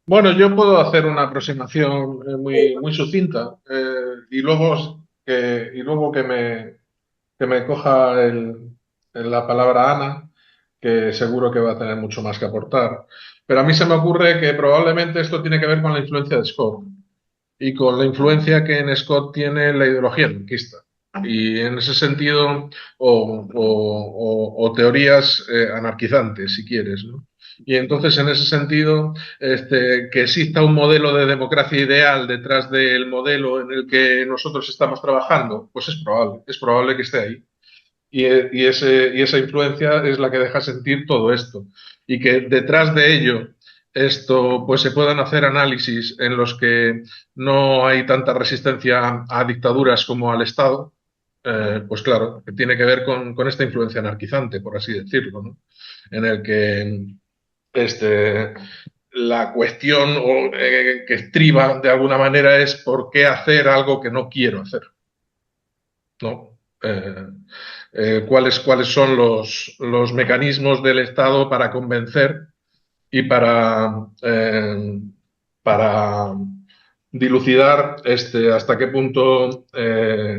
Bueno, yo puedo hacer una aproximación muy sucinta y luego que me coja la palabra Ana, que seguro que va a tener mucho más que aportar. Pero a mí se me ocurre que probablemente esto tiene que ver con la influencia de Scott y con la influencia que en Scott tiene la ideología anarquista. Y en ese sentido, o teorías anarquizantes, si quieres, ¿no? Y entonces, en ese sentido, que exista un modelo de democracia ideal detrás del modelo en el que nosotros estamos trabajando, pues es probable que esté ahí. Y esa influencia es la que deja sentir todo esto. Y que detrás de ello, pues se puedan hacer análisis en los que no hay tanta resistencia a dictaduras como al Estado, pues claro, que tiene que ver con esta influencia anarquizante, por así decirlo, ¿no? En el que este, la cuestión que estriba de alguna manera es por qué hacer algo que no quiero hacer, ¿no? Cuáles son los mecanismos del Estado para convencer y para dilucidar hasta qué punto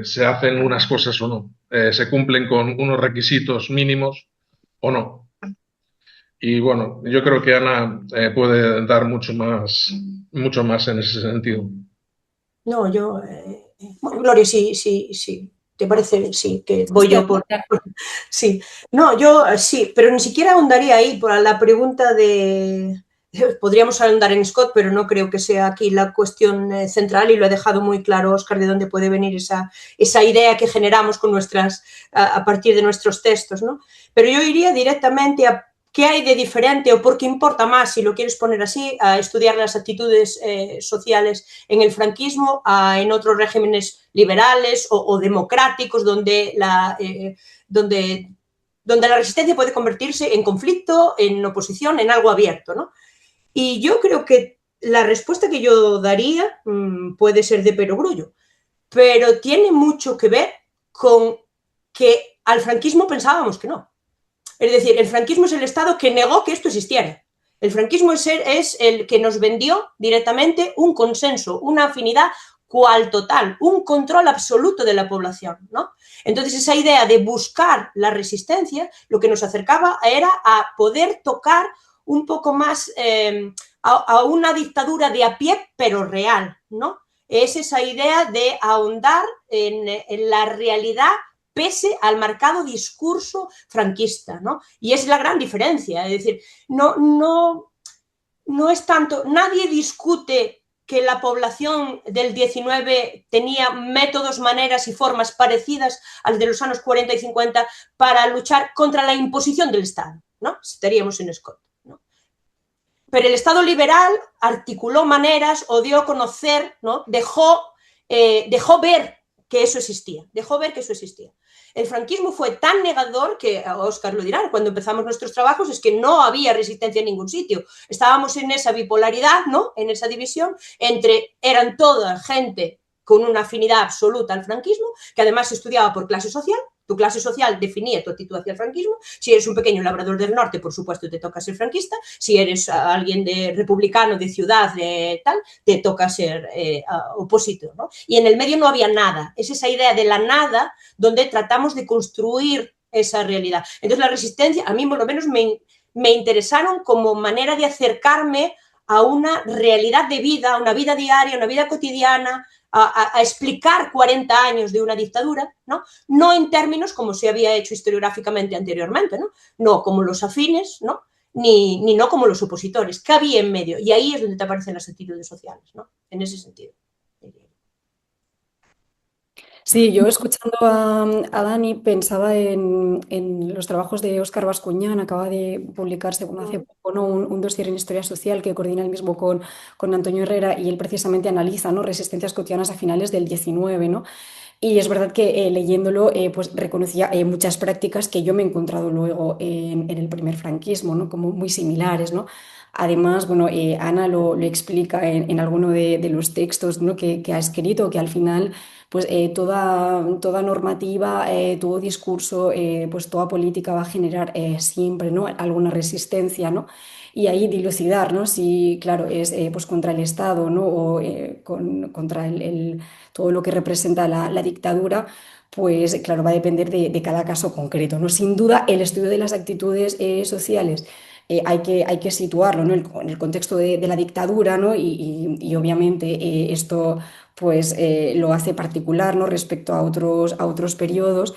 se hacen unas cosas o no, se cumplen con unos requisitos mínimos o no. Y bueno, yo creo que Ana puede dar mucho más en ese sentido. No, yo, bueno, Gloria, sí, sí, sí. ¿Te parece? Sí, que voy Sí, yo sí. No, yo sí, pero ni siquiera ahondaría ahí por la pregunta de. Podríamos ahondar en Scott, pero no creo que sea aquí la cuestión central y lo ha dejado muy claro Oscar de dónde puede venir esa idea que generamos con a partir de nuestros textos, ¿no? Pero yo iría directamente a qué hay de diferente o por qué importa más, si lo quieres poner así, a estudiar las actitudes sociales en el franquismo, en otros regímenes liberales o democráticos donde, donde la resistencia puede convertirse en conflicto, en oposición, en algo abierto, ¿no? Y yo creo que la respuesta que yo daría puede ser de perogrullo, pero tiene mucho que ver con que al franquismo pensábamos que no. Es decir, el franquismo es el Estado que negó que esto existiera. El franquismo es el que nos vendió directamente un consenso, una afinidad cual total, un control absoluto de la población, ¿no? Entonces esa idea de buscar la resistencia lo que nos acercaba era a poder tocar un poco más a una dictadura de a pie pero real, ¿no? Es esa idea de ahondar en la realidad pese al marcado discurso franquista, ¿no? Y es la gran diferencia, es decir, no es tanto, nadie discute que la población del 19 tenía métodos, maneras y formas parecidas a las de los años 40 y 50 para luchar contra la imposición del Estado, ¿no? Estaríamos en Scott, ¿no? Pero el Estado liberal articuló maneras o dio a conocer, ¿no? Dejó ver que eso existía, El franquismo fue tan negador que, Óscar lo dirá, cuando empezamos nuestros trabajos es que no había resistencia en ningún sitio. Estábamos en esa bipolaridad, ¿no? En esa división eran toda gente con una afinidad absoluta al franquismo, que además se estudiaba por clase social. Tu clase social definía tu actitud hacia el franquismo. Si eres un pequeño labrador del norte, por supuesto, te toca ser franquista. Si eres alguien de republicano, de ciudad, de tal, te toca ser opositor, ¿no? Y en el medio no había nada. Es esa idea de la nada donde tratamos de construir esa realidad. Entonces la resistencia, a mí por lo menos me interesaron como manera de acercarme a una realidad de vida, a una vida diaria, una vida cotidiana, a explicar 40 años de una dictadura, ¿no? No en términos como se había hecho historiográficamente anteriormente, ¿no? No como los afines, ¿no? Ni no como los opositores, que había en medio. Y ahí es donde te aparecen las actitudes sociales, ¿no? En ese sentido. Sí, yo escuchando a Dani pensaba en los trabajos de Óscar Bascuñán, acaba de publicarse bueno, hace poco, ¿no? un dossier en historia social que coordina el mismo con Antonio Herrera y él precisamente analiza, ¿no? Resistencias cotidianas a finales del 19, ¿no? Y es verdad que leyéndolo pues reconocía muchas prácticas que yo me he encontrado luego en el primer franquismo, ¿no? Como muy similares, ¿no? Además, bueno, Ana lo explica en alguno de los textos, ¿no? que ha escrito, que al final pues toda normativa, todo discurso, pues toda política va a generar siempre, ¿no? alguna resistencia, ¿no? Y ahí dilucidar, ¿no? Si, claro, es pues contra el Estado, ¿no? O contra todo lo que representa la dictadura, pues claro, va a depender de cada caso concreto, ¿no? Sin duda, el estudio de las actitudes sociales hay que situarlo, ¿no? En el contexto de la dictadura, ¿no? Y obviamente esto pues lo hace particular, ¿no? Respecto a otros periodos.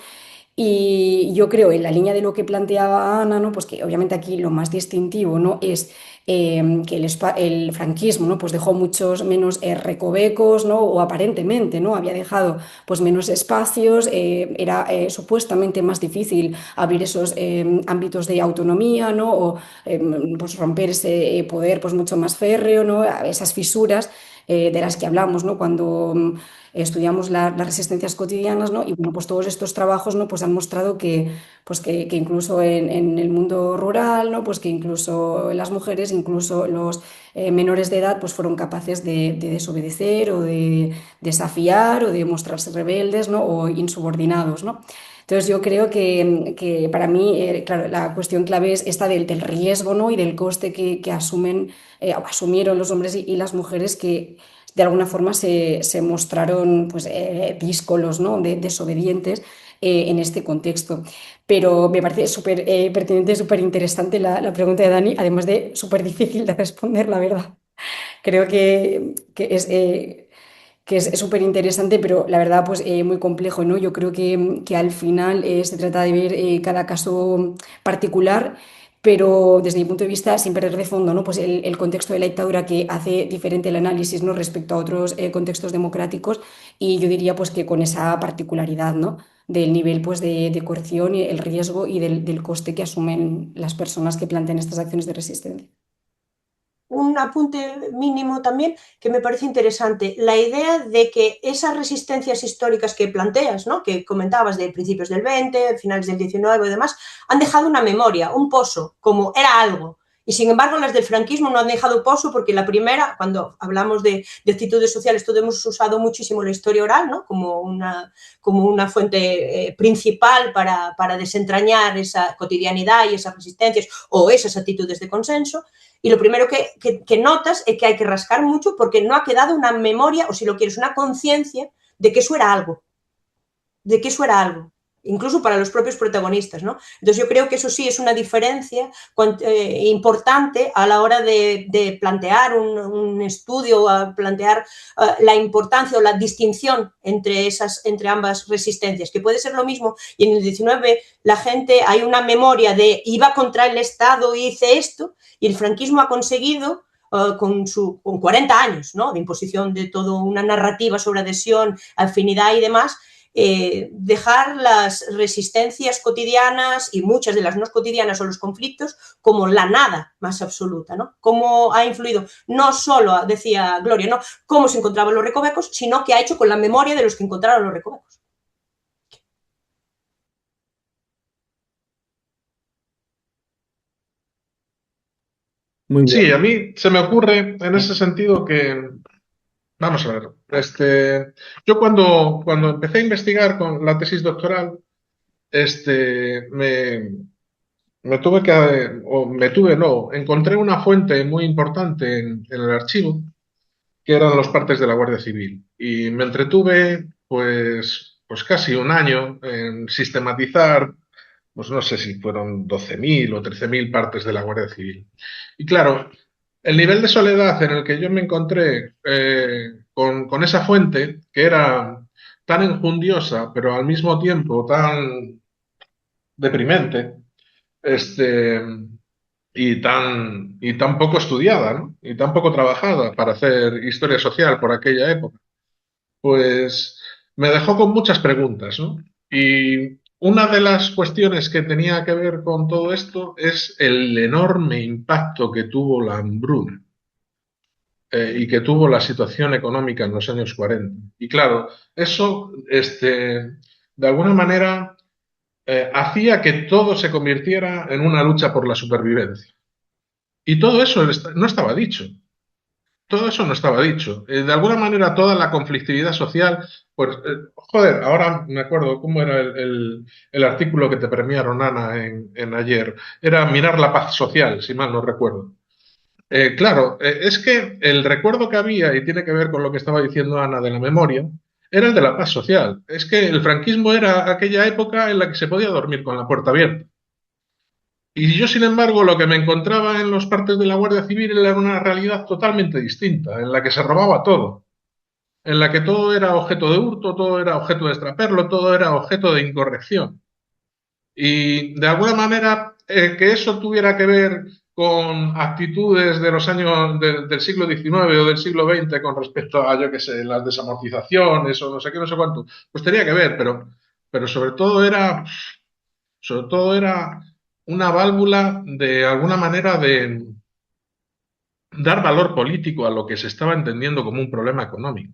Y yo creo, en la línea de lo que planteaba Ana, ¿no? Pues que obviamente aquí lo más distintivo, ¿no? es que el franquismo, ¿no? Pues dejó muchos menos recovecos, ¿no? O aparentemente, ¿no? Había dejado pues menos espacios, era supuestamente más difícil abrir esos ámbitos de autonomía, ¿no? O pues romper ese poder pues mucho más férreo, ¿no? Esas fisuras de las que hablamos, ¿no? Cuando estudiamos las resistencias cotidianas, ¿no? Y bueno, pues todos estos trabajos, ¿no? Pues han mostrado pues que incluso en el mundo rural, ¿no? Pues que incluso las mujeres, incluso los menores de edad, pues fueron capaces de desobedecer o de desafiar o de mostrarse rebeldes, ¿no? O insubordinados, ¿no? Entonces yo creo que para mí, claro, la cuestión clave es esta del riesgo, ¿no? Y del coste que asumieron los hombres y las mujeres que de alguna forma se mostraron pues, díscolos, ¿no? Desobedientes en este contexto. Pero me parece súper pertinente, súper interesante la pregunta de Dani, además de súper difícil de responder, la verdad. Creo que es súper interesante, pero la verdad, pues muy complejo, ¿no? Yo creo que al final se trata de ver cada caso particular, pero desde mi punto de vista, sin perder de fondo, ¿no? Pues el contexto de la dictadura que hace diferente el análisis, ¿no? Respecto a otros contextos democráticos, y yo diría, pues que con esa particularidad, ¿no? Del nivel, pues, de coerción, y el riesgo y del coste que asumen las personas que plantean estas acciones de resistencia. Un apunte mínimo también que me parece interesante, la idea de que esas resistencias históricas que planteas, ¿no? Que comentabas de principios del 20, finales del 19 y demás, han dejado una memoria, un pozo, como era algo. Y sin embargo, las del franquismo no han dejado pozo porque la primera, cuando hablamos de actitudes sociales, todos hemos usado muchísimo la historia oral, ¿no? Como una fuente principal para desentrañar esa cotidianidad y esas resistencias o esas actitudes de consenso. Y lo primero que notas es que hay que rascar mucho porque no ha quedado una memoria, o si lo quieres, una conciencia de que eso era algo, de que eso era algo, incluso para los propios protagonistas, ¿no? Entonces yo creo que eso sí es una diferencia importante a la hora de plantear un estudio, a plantear la importancia o la distinción entre ambas resistencias, que puede ser lo mismo, y en el 19 la gente, hay una memoria de iba contra el Estado y hice esto, y el franquismo ha conseguido con 40 años, ¿no? De imposición de toda una narrativa sobre adhesión, afinidad y demás, dejar las resistencias cotidianas y muchas de las no cotidianas o los conflictos como la nada más absoluta, ¿no? Cómo ha influido, no solo, decía Gloria, ¿no? Cómo se encontraban los recovecos, sino que ha hecho con la memoria de los que encontraron los recovecos. Muy Sí, a bien. mí se me ocurre en ese sentido que, vamos a ver, yo cuando empecé a investigar con la tesis doctoral, este, me tuve que, o me tuve, no, encontré una fuente muy importante en el archivo, que eran los partes de la Guardia Civil. Y me entretuve, pues casi un año en sistematizar, pues no sé si fueron 12.000 o 13.000 partes de la Guardia Civil. Y claro, el nivel de soledad en el que yo me encontré con esa fuente, que era tan enjundiosa, pero al mismo tiempo tan deprimente, este, y tan poco estudiada, ¿no? Y tan poco trabajada para hacer historia social por aquella época, pues me dejó con muchas preguntas, ¿no? Y una de las cuestiones que tenía que ver con todo esto es el enorme impacto que tuvo la hambruna y que tuvo la situación económica en los años 40. Y claro, eso, de alguna manera, hacía que todo se convirtiera en una lucha por la supervivencia. Y todo eso no estaba dicho. Todo eso no estaba dicho. De alguna manera, toda la conflictividad social, pues, joder, ahora me acuerdo cómo era el artículo que te premiaron, Ana, en ayer. Era mirar la paz social, si mal no recuerdo. Claro, es que el recuerdo que había, y tiene que ver con lo que estaba diciendo Ana de la memoria, era el de la paz social. Es que el franquismo era aquella época en la que se podía dormir con la puerta abierta. Y yo, sin embargo, lo que me encontraba en los partes de la Guardia Civil era una realidad totalmente distinta, en la que se robaba todo, en la que todo era objeto de hurto, todo era objeto de extraperlo, todo era objeto de incorrección. Y de alguna manera, que eso tuviera que ver con actitudes de los años del siglo XIX o del siglo XX con respecto a, yo qué sé, las desamortizaciones o no sé qué, no sé cuánto, pues tenía que ver, pero sobre todo era una válvula de alguna manera de dar valor político a lo que se estaba entendiendo como un problema económico.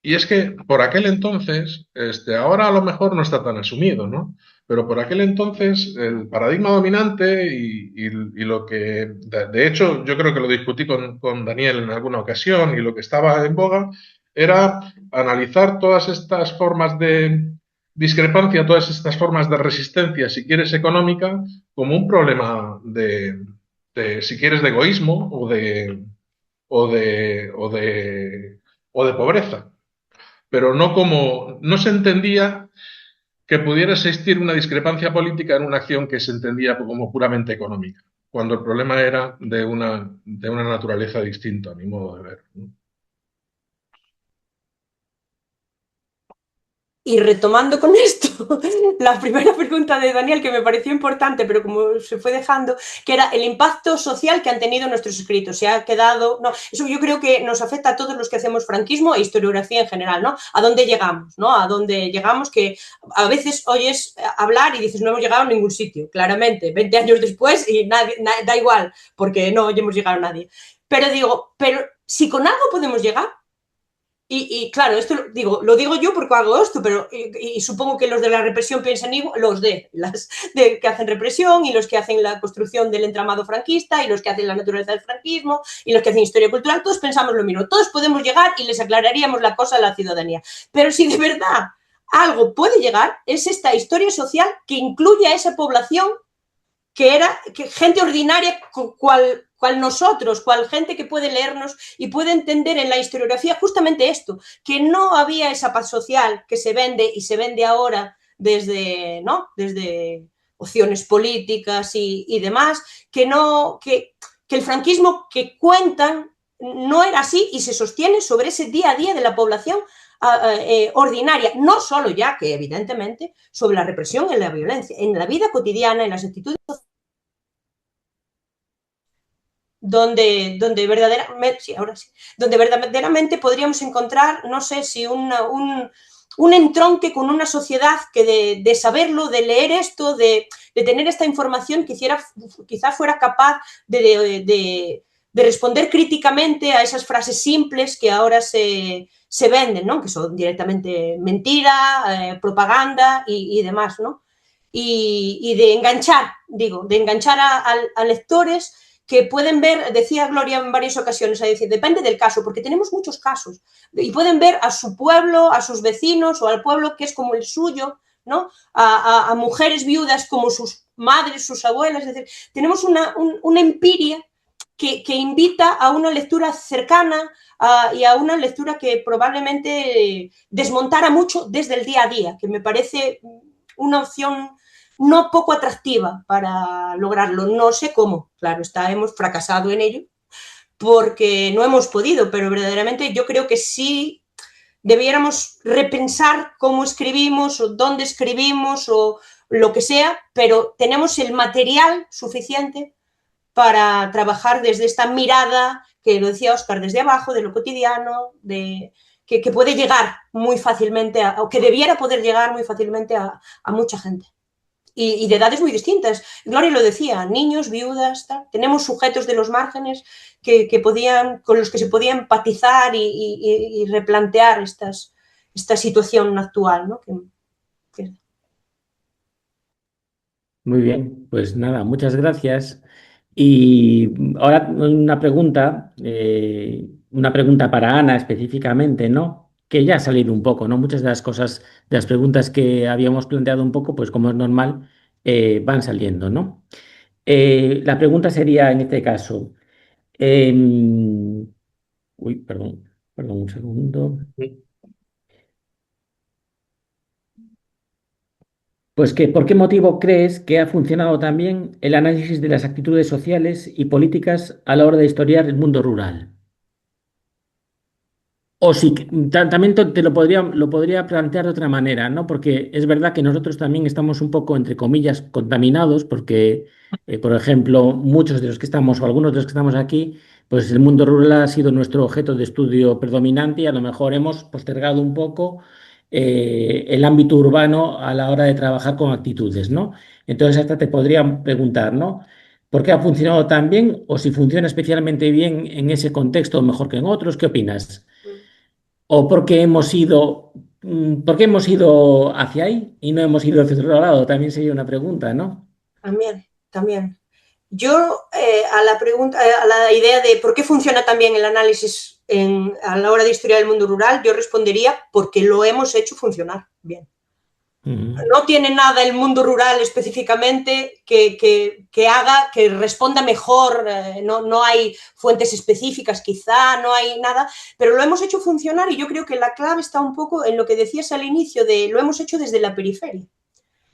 Y es que por aquel entonces, ahora a lo mejor no está tan asumido, ¿no? Pero por aquel entonces el paradigma dominante y lo que, de hecho, yo creo que lo discutí con Daniel en alguna ocasión y lo que estaba en boga era analizar todas estas formas de discrepancia, todas estas formas de resistencia, si quieres, económica, como un problema si quieres, de egoísmo o de pobreza, pero no se entendía que pudiera existir una discrepancia política en una acción que se entendía como puramente económica, cuando el problema era de una naturaleza distinta, a mi modo de ver, ¿no? Y retomando con esto, la primera pregunta de Daniel, que me pareció importante, pero como se fue dejando, que era el impacto social que han tenido nuestros escritos. Se ha quedado, no, eso yo creo que nos afecta a todos los que hacemos franquismo e historiografía en general, ¿no? ¿A dónde llegamos, no? A dónde llegamos, que a veces oyes hablar y dices, no hemos llegado a ningún sitio, claramente, 20 años después y da igual, porque no hemos llegado a nadie. Pero digo, pero si con algo podemos llegar, y claro, esto lo digo yo porque hago esto, pero y supongo que los de la represión piensan igual, los de que hacen represión y los que hacen la construcción del entramado franquista y los que hacen la naturaleza del franquismo y los que hacen historia cultural, todos pensamos lo mismo, todos podemos llegar y les aclararíamos la cosa a la ciudadanía. Pero si de verdad algo puede llegar, es esta historia social que incluye a esa población que era gente ordinaria cual nosotros, cual gente que puede leernos y puede entender en la historiografía justamente esto, que no había esa paz social que se vende y se vende ahora desde, ¿no? Desde opciones políticas y demás, que el franquismo que cuentan no era así y se sostiene sobre ese día a día de la población ordinaria, no solo ya que evidentemente sobre la represión y la violencia, en la vida cotidiana, en las actitudes donde verdaderamente, sí, ahora sí, donde verdaderamente podríamos encontrar, no sé si un entronque con una sociedad que de saberlo, de leer esto, de tener esta información, quizá fuera capaz de responder críticamente a esas frases simples que ahora se venden, ¿no? Que son directamente mentira, propaganda y demás, ¿no? Y de enganchar, de enganchar a lectores que pueden ver, decía Gloria en varias ocasiones, es decir, depende del caso, porque tenemos muchos casos, y pueden ver a su pueblo, a sus vecinos o al pueblo que es como el suyo, ¿no? A mujeres viudas como sus madres, sus abuelas, es decir, tenemos una empiria que invita a una lectura cercana y a una lectura que probablemente desmontara mucho desde el día a día, que me parece una opción no poco atractiva para lograrlo. No sé cómo, claro, hemos fracasado en ello porque no hemos podido, pero verdaderamente yo creo que sí debiéramos repensar cómo escribimos o dónde escribimos o lo que sea, pero tenemos el material suficiente para trabajar desde esta mirada, que lo decía Óscar, desde abajo, de lo cotidiano, que puede llegar muy fácilmente, o que debiera poder llegar muy fácilmente a mucha gente. Y de edades muy distintas. Gloria lo decía, niños, viudas, tal. Tenemos sujetos de los márgenes con los que se podía empatizar y replantear esta situación actual, ¿no? Muy bien, pues nada, muchas gracias. Y ahora una pregunta para Ana específicamente, ¿no? Que ya ha salido un poco, ¿no? Muchas de las cosas, de las preguntas que habíamos planteado un poco, pues como es normal, van saliendo, ¿no? La pregunta sería en este caso, em, uy, perdón un segundo. Pues que, ¿por qué motivo crees que ha funcionado también el análisis de las actitudes sociales y políticas a la hora de historiar el mundo rural? O si también te lo podría plantear de otra manera, ¿no? Porque es verdad que nosotros también estamos un poco, entre comillas, contaminados, porque, por ejemplo, muchos de los que estamos, o algunos de los que estamos aquí, pues el mundo rural ha sido nuestro objeto de estudio predominante y a lo mejor hemos postergado un poco el ámbito urbano a la hora de trabajar con actitudes, ¿no? Entonces, hasta te podría preguntar, ¿no? ¿Por qué ha funcionado tan bien o si funciona especialmente bien en ese contexto mejor que en otros? ¿Qué opinas? ¿O por qué hemos ido hacia ahí y no hemos ido hacia otro lado? También sería una pregunta, ¿no? También. Yo a la idea de por qué funciona también el análisis a la hora de historia del mundo rural, yo respondería porque lo hemos hecho funcionar bien. No tiene nada el mundo rural específicamente que haga, que responda mejor, no hay fuentes específicas quizá, no hay nada, pero lo hemos hecho funcionar y yo creo que la clave está un poco en lo que decías al inicio de lo hemos hecho desde la periferia.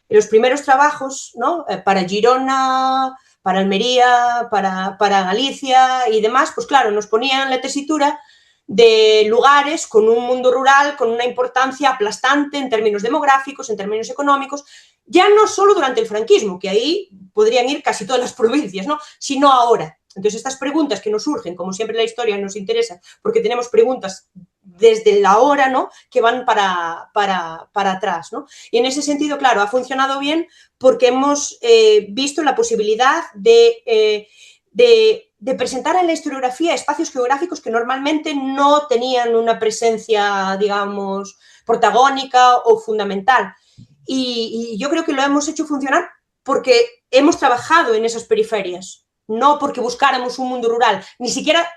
En los primeros trabajos, ¿no? Para Girona, para Almería, para Galicia y demás, pues claro, nos ponían la tesitura de lugares con un mundo rural con una importancia aplastante en términos demográficos, en términos económicos, ya no solo durante el franquismo, que ahí podrían ir casi todas las provincias, ¿no? Sino ahora. Entonces, estas preguntas que nos surgen, como siempre la historia nos interesa, porque tenemos preguntas desde la hora, ¿no? Que van para atrás, ¿no? Y en ese sentido, claro, ha funcionado bien porque hemos visto la posibilidad de presentar en la historiografía espacios geográficos que normalmente no tenían una presencia, digamos, protagónica o fundamental. Y yo creo que lo hemos hecho funcionar porque hemos trabajado en esas periferias, no porque buscáramos un mundo rural, ni siquiera.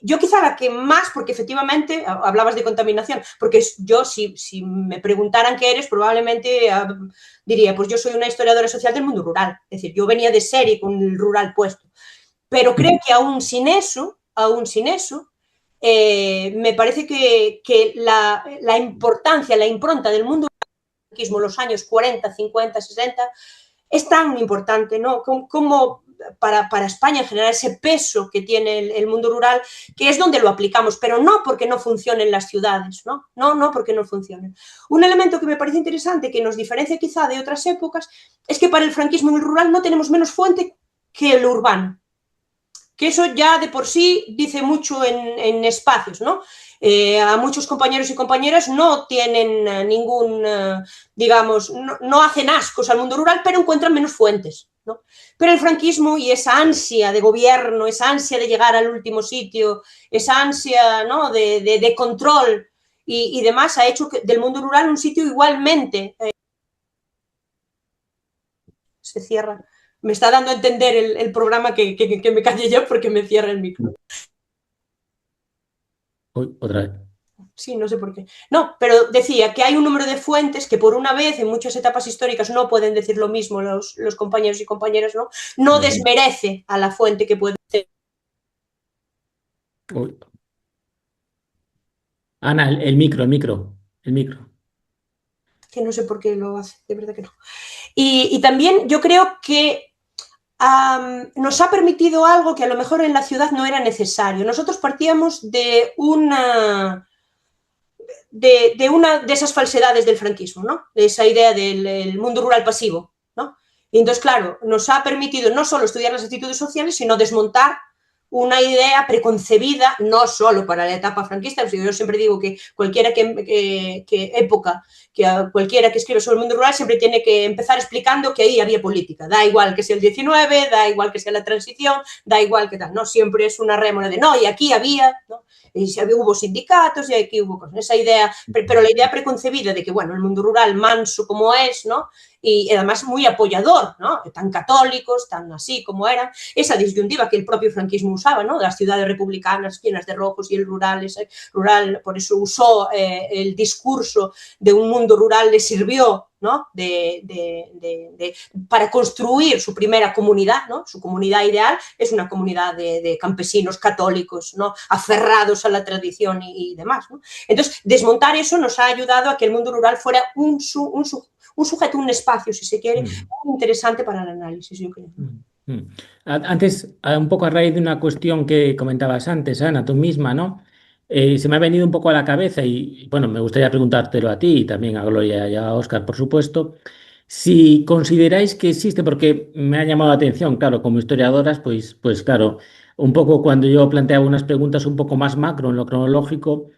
Yo quizá la que más, porque efectivamente, hablabas de contaminación, porque yo si me preguntaran qué eres, probablemente diría, pues yo soy una historiadora social del mundo rural, es decir, yo venía de serie con el rural puesto, pero creo que aún sin eso, me parece que la importancia, la impronta del mundo rural, los años 40, 50, 60, es tan importante, ¿no? Como para España en general, ese peso que tiene el mundo rural, que es donde lo aplicamos, pero no porque no funcionen las ciudades, ¿no? No porque no funcionen. Un elemento que me parece interesante, que nos diferencia quizá de otras épocas, es que para el franquismo en el rural no tenemos menos fuente que el urbano. Que eso ya de por sí dice mucho en espacios, ¿no? A muchos compañeros y compañeras no tienen ningún, digamos, no hacen ascos al mundo rural, pero encuentran menos fuentes, ¿no? Pero el franquismo y esa ansia de gobierno, esa ansia de llegar al último sitio, esa ansia, ¿no? de control y demás ha hecho del mundo rural un sitio igualmente. Se cierra. Me está dando a entender el programa que me calle yo porque me cierra el micro. Uy, otra vez. Sí, no sé por qué. No, pero decía que hay un número de fuentes que por una vez en muchas etapas históricas no pueden decir lo mismo los compañeros y compañeras, ¿no? No desmerece a la fuente que puede ser. Uy. Ana, el micro. Que no sé por qué lo hace, de verdad que no. Y también yo creo que nos ha permitido algo que a lo mejor en la ciudad no era necesario. Nosotros partíamos de una de esas falsedades del franquismo, ¿no? De esa idea del mundo rural pasivo, ¿no? Y entonces, claro, nos ha permitido no solo estudiar las actitudes sociales, sino desmontar una idea preconcebida, no solo para la etapa franquista, yo siempre digo que cualquiera cualquiera que escribe sobre el mundo rural siempre tiene que empezar explicando que ahí había política, da igual que sea el 19, da igual que sea la transición, da igual que tal, no siempre es una rémora de no, y aquí había, ¿no? Y si hubo sindicatos y aquí hubo cosas, esa idea, pero la idea preconcebida de que, bueno, el mundo rural manso como es, ¿no? Y además muy apoyador, ¿no? Tan católicos, tan así como eran, esa disyuntiva que el propio franquismo usaba, ¿no? Las ciudades republicanas llenas de rojos y el rural, por eso usó el discurso de un mundo rural, le sirvió, ¿no? Para construir su primera comunidad, ¿no? Su comunidad ideal es una comunidad de campesinos católicos, ¿no? Aferrados a la tradición y demás, ¿no? Entonces, desmontar eso nos ha ayudado a que el mundo rural fuera un sujeto, un espacio, si se quiere, muy interesante para el análisis, yo creo. Antes, un poco a raíz de una cuestión que comentabas antes, Ana, tú misma, ¿no? Se me ha venido un poco a la cabeza y, bueno, me gustaría preguntártelo a ti y también a Gloria y a Óscar, por supuesto, si consideráis que existe, porque me ha llamado la atención, claro, como historiadoras, pues claro, un poco cuando yo planteaba unas preguntas un poco más macro en lo cronológico,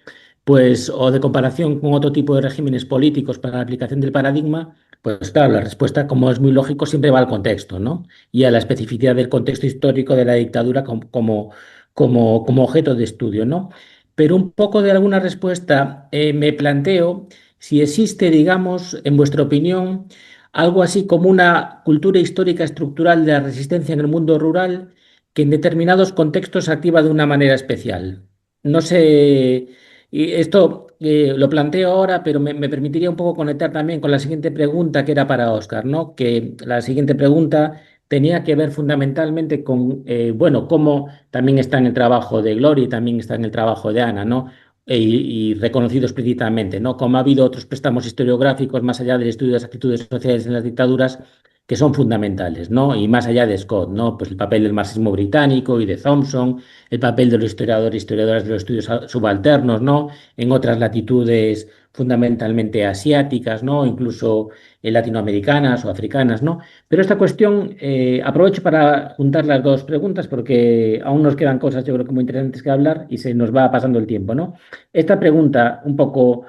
pues, o de comparación con otro tipo de regímenes políticos para la aplicación del paradigma, pues claro, la respuesta, como es muy lógico, siempre va al contexto, ¿no? Y a la especificidad del contexto histórico de la dictadura como objeto de estudio, ¿no? Pero un poco de alguna respuesta me planteo si existe, digamos, en vuestra opinión, algo así como una cultura histórica estructural de la resistencia en el mundo rural que en determinados contextos se activa de una manera especial. No sé Y esto lo planteo ahora, pero me permitiría un poco conectar también con la siguiente pregunta que era para Oscar, ¿no? Que la siguiente pregunta tenía que ver fundamentalmente con, bueno, cómo también está en el trabajo de Gloria y también está en el trabajo de Ana, ¿no? Y reconocido explícitamente, ¿no? Como ha habido otros préstamos historiográficos más allá del estudio de las actitudes sociales en las dictaduras que son fundamentales, ¿no? Y más allá de Scott, ¿no? Pues el papel del marxismo británico y de Thompson, el papel de los historiadores e historiadoras de los estudios subalternos, ¿no? En otras latitudes fundamentalmente asiáticas, ¿no? Incluso latinoamericanas o africanas, ¿no? Pero esta cuestión, aprovecho para juntar las dos preguntas porque aún nos quedan cosas yo creo que muy interesantes que hablar y se nos va pasando el tiempo, ¿no? Esta pregunta un poco,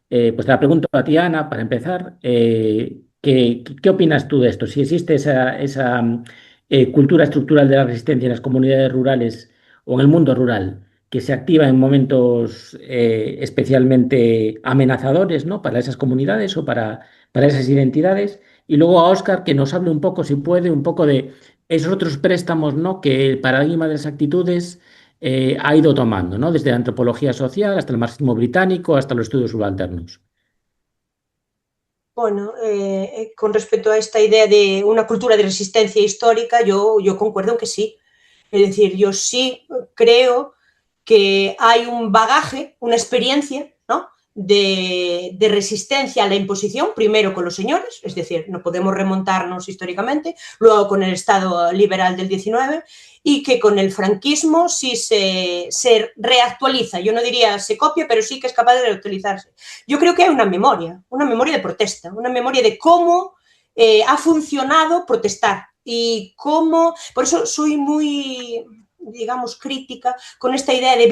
pues te la pregunto a ti, Ana, para empezar. ¿Qué opinas tú de esto? Si existe esa cultura estructural de la resistencia en las comunidades rurales o en el mundo rural, que se activa en momentos especialmente amenazadores, ¿no? Para esas comunidades o para esas identidades. Y luego a Óscar que nos hable un poco, si puede, un poco de esos otros préstamos, ¿no? Que el paradigma de las actitudes ha ido tomando, ¿no? Desde la antropología social hasta el marxismo británico, hasta los estudios subalternos. Bueno, con respecto a esta idea de una cultura de resistencia histórica, yo concuerdo en que sí. Es decir, yo sí creo que hay un bagaje, una experiencia, ¿no? De resistencia a la imposición, primero con los señores, es decir, no podemos remontarnos históricamente, luego con el Estado liberal del 19, y que con el franquismo sí se reactualiza. Yo no diría se copia, pero sí que es capaz de reactualizarse. Yo creo que hay una memoria de protesta, una memoria de cómo ha funcionado protestar y cómo, por eso soy muy, digamos, crítica con esta idea de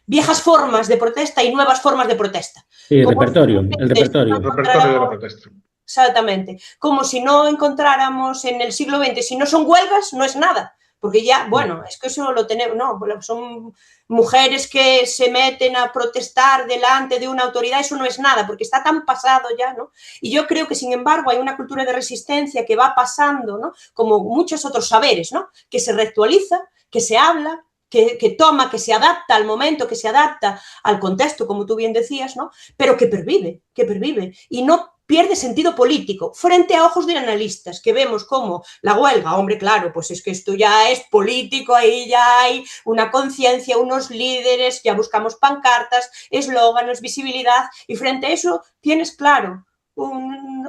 viejas formas de protesta y nuevas formas de protesta. Sí, Como el El repertorio. repertorio de la protesta. Exactamente. Como si no encontráramos en el siglo XX, si no son huelgas, no es nada. Porque ya, bueno, es que eso lo tenemos, no, son mujeres que se meten a protestar delante de una autoridad, eso no es nada, porque está tan pasado ya, ¿no? Y yo creo que, sin embargo, hay una cultura de resistencia que va pasando, ¿no? Como muchos otros saberes, ¿no? Que se reactualiza, que se habla, que toma, que se adapta al momento, que se adapta al contexto, como tú bien decías, ¿no? Pero que pervive y no pierde sentido político frente a ojos de analistas que vemos como la huelga, hombre, claro, pues es que esto ya es político, ahí ya hay una conciencia, unos líderes, ya buscamos pancartas, eslóganes, visibilidad, y frente a eso tienes claro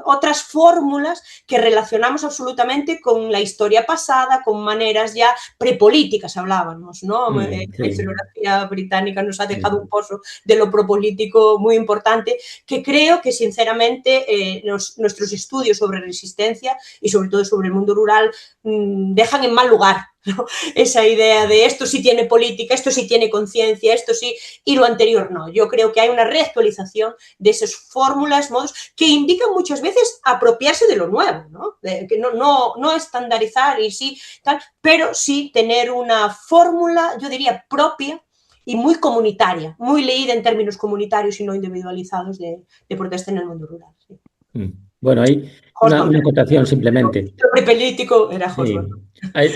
otras fórmulas que relacionamos absolutamente con la historia pasada, con maneras ya prepolíticas, hablábamos, ¿no? La Sí, historiografía británica nos ha dejado un sí. pozo de lo propolítico muy importante, que creo que sinceramente nuestros estudios sobre resistencia y sobre todo sobre el mundo rural dejan en mal lugar, ¿no? Esa idea de esto sí tiene política, esto sí tiene conciencia, esto sí, y lo anterior no. Yo creo que hay una reactualización de esas fórmulas, modos, que indican muchas veces apropiarse de lo nuevo, ¿no? Que no estandarizar y sí, tal, pero sí tener una fórmula, yo diría, propia y muy comunitaria, muy leída en términos comunitarios y no individualizados de protesta en el mundo rural. Sí. Mm. Bueno, hay Hosman, una acotación simplemente. el político era Sí. Hosman.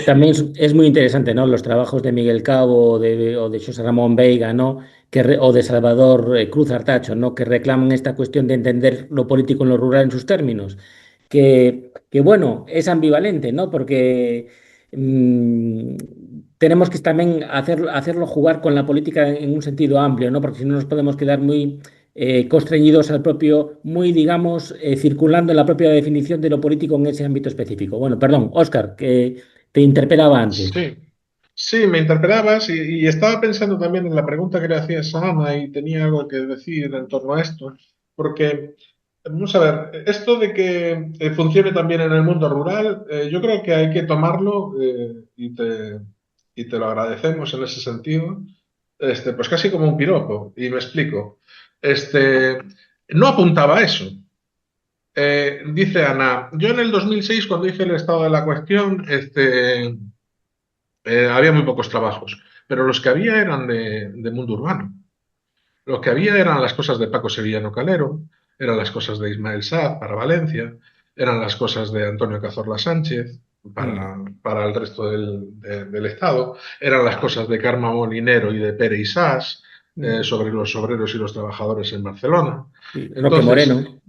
También es muy interesante, ¿no? Los trabajos de Miguel Cabo o de José Ramón Veiga, ¿no? O de Salvador Cruz Artacho, ¿no? Que reclaman esta cuestión de entender lo político en lo rural en sus términos. Bueno, es ambivalente, ¿no? Porque mm, tenemos que también hacerlo jugar con la política en un sentido amplio, ¿no? Porque si no nos podemos quedar muy constreñidos al propio, muy, digamos, circulando en la propia definición de lo político en ese ámbito específico. Bueno, perdón, Óscar, que te interpelaba antes. Sí, sí, me interpelabas y estaba pensando también en la pregunta que le hacías a Ana y tenía algo que decir en torno a esto, porque, vamos a ver, esto de que funcione también en el mundo rural, yo creo que hay que tomarlo y te lo agradecemos en ese sentido, pues casi como un piropo, y me explico. Este, no apuntaba a eso. Dice Ana, yo en el 2006 cuando hice el estado de la cuestión, había muy pocos trabajos, pero los que había eran de mundo urbano. Lo que había eran las cosas de Paco Sevillano Calero, eran las cosas de Ismael Saz para Valencia, eran las cosas de Antonio Cazorla Sánchez Mm, para el resto del Estado, eran las cosas de Carmen Molinero y de Pere Isás, sobre los obreros y los trabajadores en Barcelona. Sí, Roque Entonces, Moreno.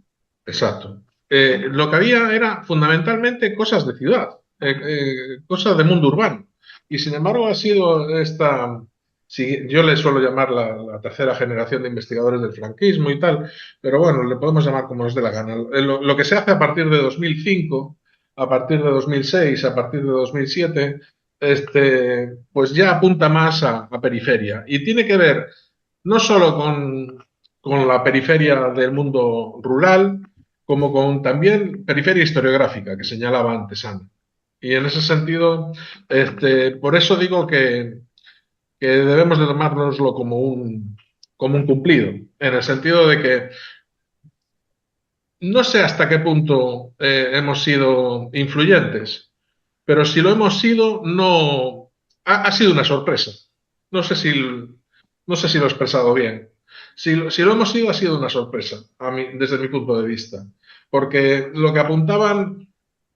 exacto. Lo que había era fundamentalmente cosas de ciudad, cosas de mundo urbano. Y sin embargo ha sido esta, yo le suelo llamar la tercera generación de investigadores del franquismo y tal, pero bueno, le podemos llamar como nos dé la gana. Lo que se hace a partir de 2005, a partir de 2006, a partir de 2007, pues ya apunta más a periferia. Y tiene que ver no solo con la periferia del mundo rural, como con también periferia historiográfica, que señalaba antes Ana. Y en ese sentido, por eso digo que debemos de tomárnoslo como un cumplido, en el sentido de que no sé hasta qué punto hemos sido influyentes, pero si lo hemos sido, no ha sido una sorpresa. No sé si, no sé si lo he expresado bien. Si lo hemos sido, ha sido una sorpresa, desde mi punto de vista. Porque lo que apuntaban,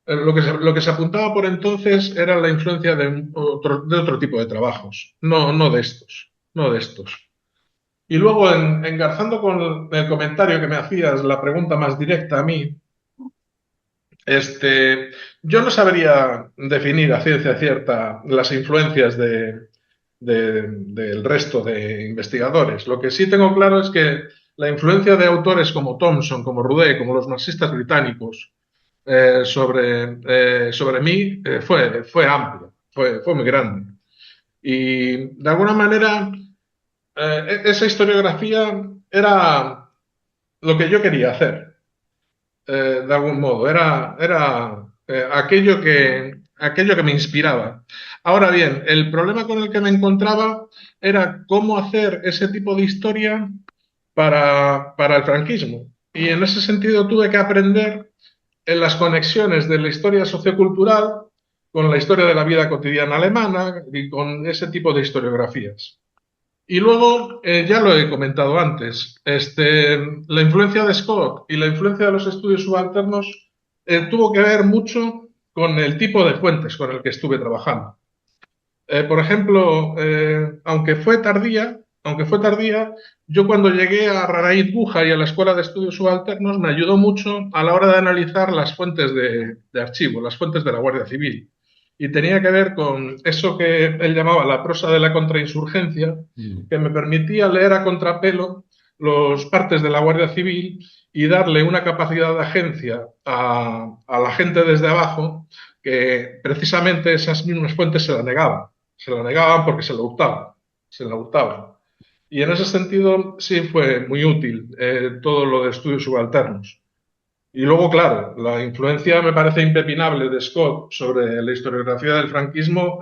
lo que se apuntaba por entonces era la influencia de otro tipo de trabajos, no de estos, no de estos. Y luego, engarzando con el comentario que me hacías, la pregunta más directa a mí, yo no sabría definir a ciencia cierta las influencias del resto de investigadores. Lo que sí tengo claro es que la influencia de autores como Thomson, como Roudet, como los marxistas británicos, sobre mí fue amplia, fue muy grande. Y de alguna manera, esa historiografía era lo que yo quería hacer, de algún modo. Era aquello que me inspiraba. Ahora bien, el problema con el que me encontraba era cómo hacer ese tipo de historia para el franquismo. Y en ese sentido tuve que aprender en las conexiones de la historia sociocultural con la historia de la vida cotidiana alemana y con ese tipo de historiografías. Y luego, ya lo he comentado antes, la influencia de Scott y la influencia de los estudios subalternos tuvo que ver mucho con el tipo de fuentes con el que estuve trabajando. Por ejemplo, aunque fue tardía, yo cuando llegué a Raraíz Buja y a la Escuela de Estudios Subalternos me ayudó mucho a la hora de analizar las fuentes de archivo, las fuentes de la Guardia Civil. Y tenía que ver con eso que él llamaba la prosa de la contrainsurgencia, que me permitía leer a contrapelo los partes de la Guardia Civil y darle una capacidad de agencia a la gente desde abajo que precisamente esas mismas fuentes se la negaban. Se la negaban porque se la hurtaban. Y en ese sentido sí fue muy útil todo lo de estudios subalternos. Y luego, claro, la influencia me parece impepinable de Scott sobre la historiografía del franquismo,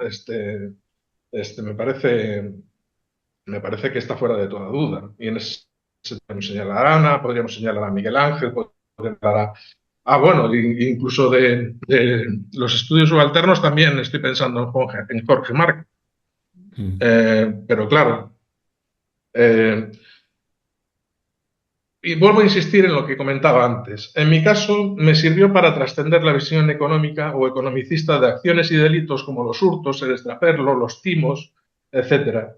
me parece que está fuera de toda duda. Y en ese sentido podríamos señalar a Ana, podríamos señalar a Miguel Ángel, podríamos señalar bueno, incluso de los estudios subalternos también estoy pensando en Jorge Marc. Pero claro, y vuelvo a insistir en lo que comentaba antes. En mi caso, me sirvió para trascender la visión económica o economicista de acciones y delitos como los hurtos, el extraperlo, los timos, etc.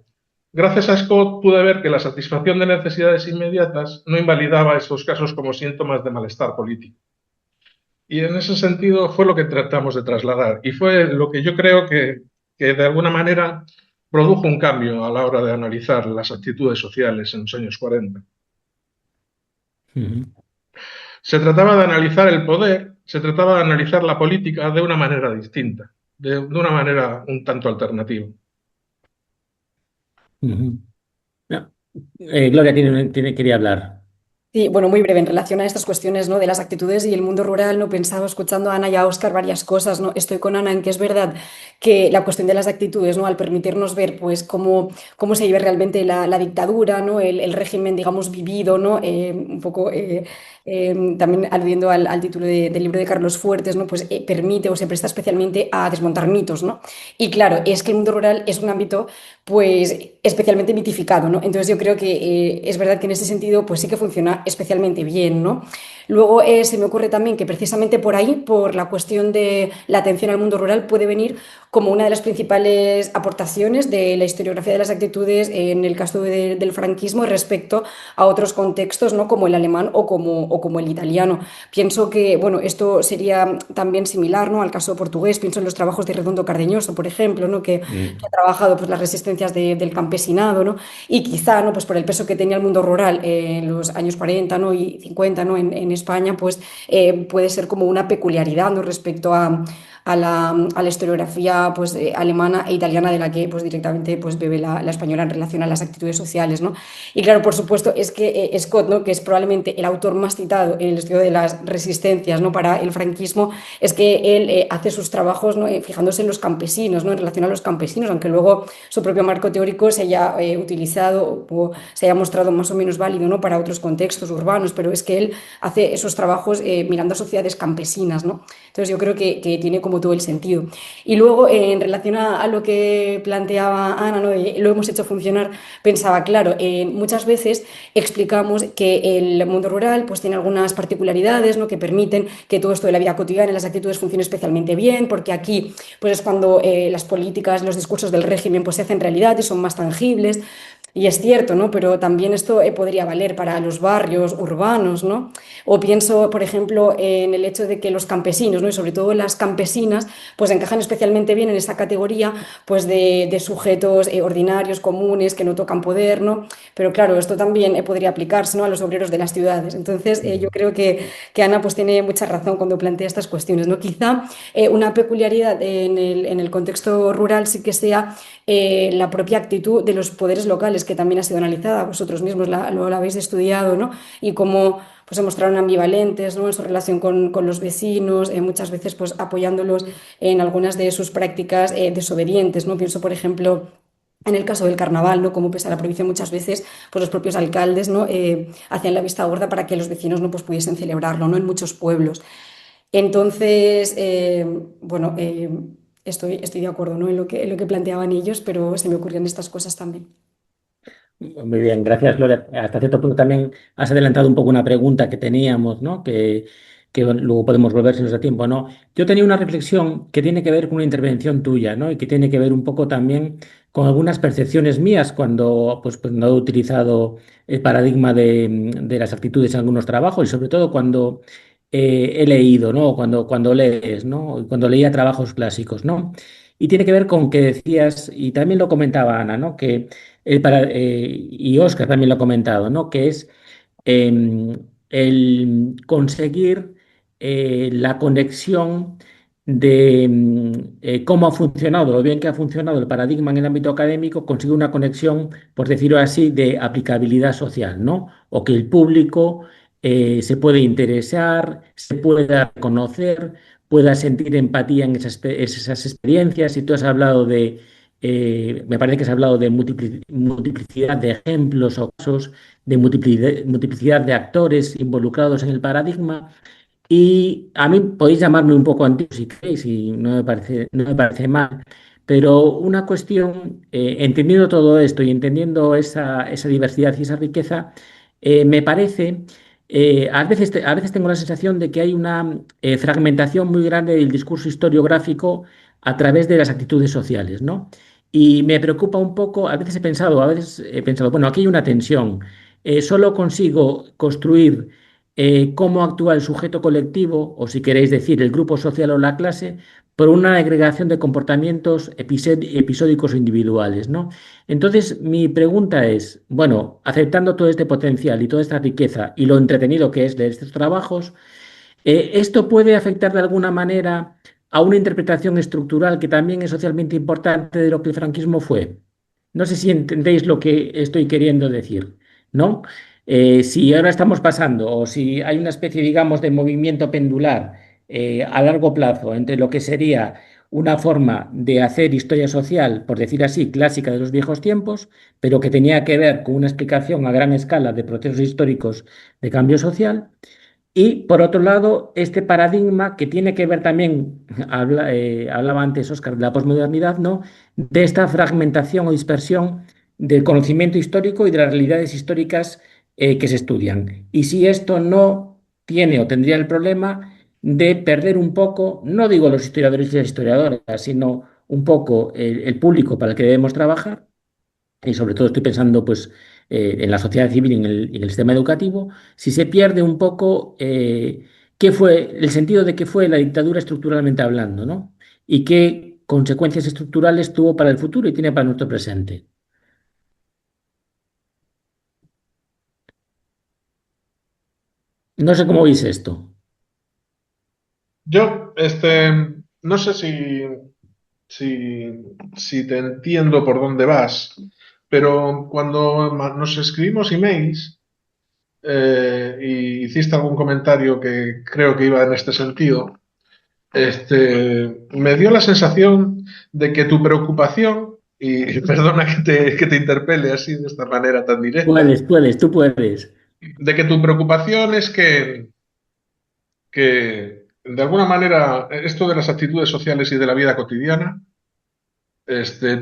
Gracias a Scott pude ver que la satisfacción de necesidades inmediatas no invalidaba esos casos como síntomas de malestar político. Y en ese sentido fue lo que tratamos de trasladar y fue lo que yo creo que de alguna manera produjo un cambio a la hora de analizar las actitudes sociales en los años 40. Se trataba de analizar el poder, se trataba de analizar la política de una manera distinta, de una manera un tanto alternativa. No, Gloria quería hablar. Sí, bueno, muy breve, en relación a estas cuestiones, ¿no? De las actitudes y el mundo rural, no pensaba escuchando a Ana y a Óscar varias cosas, ¿no? Estoy con Ana en que es verdad que la cuestión de las actitudes, ¿no? Al permitirnos ver, pues, cómo se vive realmente la dictadura, ¿no? El régimen, digamos, vivido, ¿no? Un poco también aludiendo al título del libro de Carlos Fuertes, ¿no? Pues permite o se presta especialmente a desmontar mitos, ¿no? Y claro, es que el mundo rural es un ámbito, pues, especialmente mitificado, ¿no? Entonces yo creo que es verdad que en ese sentido, pues sí que funciona especialmente bien, ¿no? Luego se me ocurre también que precisamente por ahí, por la cuestión de la atención al mundo rural, puede venir como una de las principales aportaciones de la historiografía de las actitudes en el caso del franquismo respecto a otros contextos, ¿no? Como el alemán o como el italiano. Pienso que, bueno, esto sería también similar, ¿no? Al caso portugués. Pienso en los trabajos de Redondo Cardeñoso, por ejemplo, ¿no? Que ha trabajado pues, las resistencias del campesinado, ¿no? Y quizá, ¿no? Pues por el peso que tenía el mundo rural en los años 40, ¿no? Y 50, ¿no? En España, pues puede ser como una peculiaridad, ¿no? Respecto a la historiografía pues, alemana e italiana de la que pues, directamente pues, bebe la española en relación a las actitudes sociales, ¿no? Y claro, por supuesto, es que Scott, ¿no? Que es probablemente el autor más citado en el estudio de las resistencias, ¿no? Para el franquismo, es que él hace sus trabajos, ¿no? Fijándose en los campesinos, ¿no? En relación a los campesinos, aunque luego su propio marco teórico se haya utilizado o se haya mostrado más o menos válido, ¿no? Para otros contextos urbanos, pero es que él hace esos trabajos mirando a sociedades campesinas, ¿no? Entonces yo creo que tiene como todo el sentido. Y luego, en relación a lo que planteaba Ana, ¿no? Lo hemos hecho funcionar, pensaba, claro, muchas veces explicamos que el mundo rural pues, tiene algunas particularidades, ¿no? Que permiten que todo esto de la vida cotidiana y las actitudes funcione especialmente bien, porque aquí pues, es cuando las políticas, los discursos del régimen pues, se hacen realidad y son más tangibles. Y es cierto, ¿no? Pero también esto podría valer para los barrios urbanos, ¿no? O pienso, por ejemplo, en el hecho de que los campesinos, ¿no? Y sobre todo las campesinas, pues encajan especialmente bien en esa categoría pues de sujetos ordinarios, comunes, que no tocan poder, ¿no? Pero claro, esto también podría aplicarse, ¿no? A los obreros de las ciudades. Entonces, yo creo que Ana pues tiene mucha razón cuando plantea estas cuestiones, ¿no? Quizá una peculiaridad en el contexto rural sí que sea la propia actitud de los poderes locales, que también ha sido analizada, vosotros mismos lo habéis estudiado, ¿no? Y cómo pues, se mostraron ambivalentes, ¿no? En su relación con los vecinos, muchas veces pues, apoyándolos en algunas de sus prácticas desobedientes, ¿no? Pienso, por ejemplo, en el caso del carnaval, ¿no? Como pese a la prohibición muchas veces, pues los propios alcaldes, ¿no? Hacían la vista gorda para que los vecinos no pues, pudiesen celebrarlo, ¿no? En muchos pueblos. Entonces, bueno, estoy de acuerdo, ¿no? en lo que planteaban ellos, pero se me ocurrían estas cosas también. Muy bien, gracias, Gloria. Hasta cierto punto también has adelantado un poco una pregunta que teníamos, ¿no? Que bueno, luego podemos volver si nos da tiempo, ¿no? Yo tenía una reflexión que tiene que ver con una intervención tuya, ¿no? Y que tiene que ver un poco también con algunas percepciones mías pues, no he utilizado el paradigma de las actitudes en algunos trabajos y sobre todo cuando he leído, ¿no? Cuando lees, ¿no? Y cuando leía trabajos clásicos, ¿no? Y tiene que ver con que decías, y también lo comentaba Ana, ¿no? Y Oscar también lo ha comentado, ¿no? Que es el conseguir la conexión de cómo ha funcionado, lo bien que ha funcionado el paradigma en el ámbito académico, conseguir una conexión, por decirlo así, de aplicabilidad social, ¿no? O que el público se puede interesar, se pueda conocer, pueda sentir empatía en esas experiencias. Y tú has hablado me parece que has hablado de multiplicidad de ejemplos o casos, de multiplicidad de actores involucrados en el paradigma. Y a mí podéis llamarme un poco antiguo si queréis, y no me parece mal. Pero una cuestión, entendiendo todo esto y entendiendo esa diversidad y esa riqueza, me parece, a veces tengo la sensación de que hay una fragmentación muy grande del discurso historiográfico a través de las actitudes sociales, ¿no? Y me preocupa un poco, a veces he pensado, bueno, aquí hay una tensión. Solo consigo construir cómo actúa el sujeto colectivo, o si queréis decir el grupo social o la clase, por una agregación de comportamientos episódicos o individuales, ¿no? Entonces, mi pregunta es, bueno, aceptando todo este potencial y toda esta riqueza y lo entretenido que es leer estos trabajos, ¿esto puede afectar de alguna manera a una interpretación estructural que también es socialmente importante de lo que el franquismo fue? No sé si entendéis lo que estoy queriendo decir, ¿no? Si ahora estamos pasando, o si hay una especie, digamos, de movimiento pendular a largo plazo entre lo que sería una forma de hacer historia social, por decir así, clásica de los viejos tiempos, pero que tenía que ver con una explicación a gran escala de procesos históricos de cambio social. Y por otro lado, este paradigma que tiene que ver también, hablaba antes Óscar de la posmodernidad, ¿no? De esta fragmentación o dispersión del conocimiento histórico y de las realidades históricas que se estudian. Y si esto no tiene o tendría el problema de perder un poco, no digo los historiadores y las historiadoras, sino un poco el público para el que debemos trabajar y sobre todo estoy pensando pues, en la sociedad civil y en el sistema educativo, si se pierde un poco qué fue el sentido de qué fue la dictadura estructuralmente hablando, ¿no? Y qué consecuencias estructurales tuvo para el futuro y tiene para nuestro presente. No sé cómo veis esto. Yo, no sé si te entiendo por dónde vas, pero cuando nos escribimos emails y hiciste algún comentario que creo que iba en este sentido, me dio la sensación de que tu preocupación, y perdona que te interpele así de esta manera tan directa, Tú puedes. de que tu preocupación es que de alguna manera esto de las actitudes sociales y de la vida cotidiana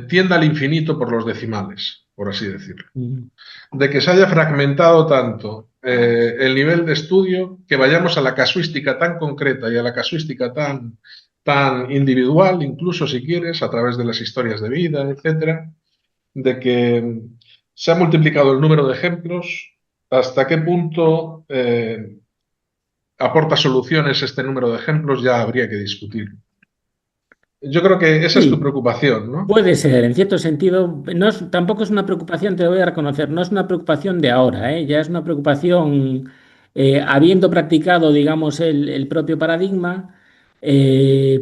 tienda al infinito por los decimales, por así decirlo. Mm. De que se haya fragmentado tanto el nivel de estudio, que vayamos a la casuística tan concreta y a la casuística tan individual, incluso si quieres, a través de las historias de vida, etcétera, de que se ha multiplicado el número de ejemplos, hasta qué punto aporta soluciones este número de ejemplos, ya habría que discutir. Yo creo que esa es tu Sí, preocupación, ¿no? puede ser, en cierto sentido, tampoco es una preocupación, te lo voy a reconocer, no es una preocupación de ahora, ¿eh? Ya es una preocupación, habiendo practicado, digamos, el propio paradigma,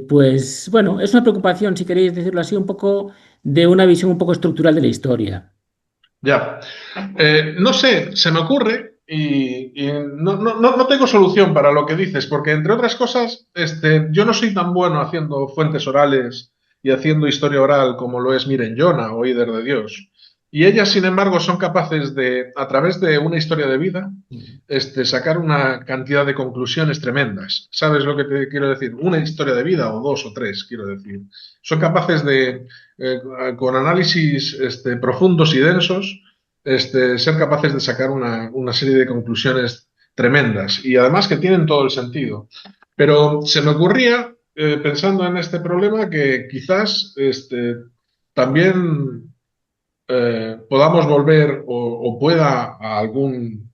pues bueno, es una preocupación, si queréis decirlo así, un poco de una visión un poco estructural de la historia. Ya. No sé, se me ocurre y no tengo solución para lo que dices, porque entre otras cosas, yo no soy tan bueno haciendo fuentes orales y haciendo historia oral como lo es Miren Yona o Eider de Dios. Y ellas, sin embargo, son capaces de, a través de una historia de vida, sacar una cantidad de conclusiones tremendas. ¿Sabes lo que te quiero decir? Una historia de vida, o dos o tres, quiero decir. Son capaces de, con análisis profundos y densos, ser capaces de sacar una serie de conclusiones tremendas y además que tienen todo el sentido. Pero se me ocurría, pensando en este problema, que quizás también podamos volver o pueda a algún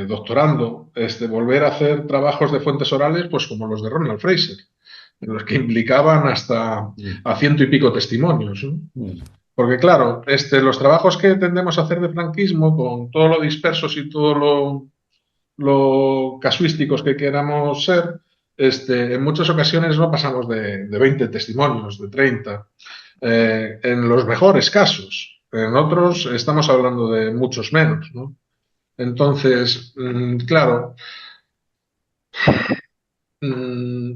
doctorando volver a hacer trabajos de fuentes orales, pues como los de Ronald Fraser, en los que implicaban hasta Mm, a ciento y pico testimonios, ¿no? mm. Porque claro, los trabajos que tendemos a hacer de franquismo, con todo lo dispersos y todo lo casuísticos que queramos ser, en muchas ocasiones no pasamos de 20 testimonios, de 30, en los mejores casos. En otros estamos hablando de muchos menos, ¿no? Entonces, claro, mm,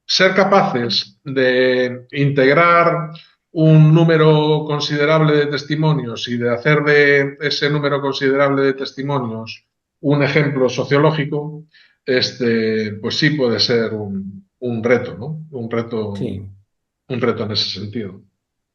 ser capaces de integrar un número considerable de testimonios y de hacer de ese número considerable de testimonios un ejemplo sociológico, pues sí puede ser un reto, ¿no? Sí, Un reto en ese sentido.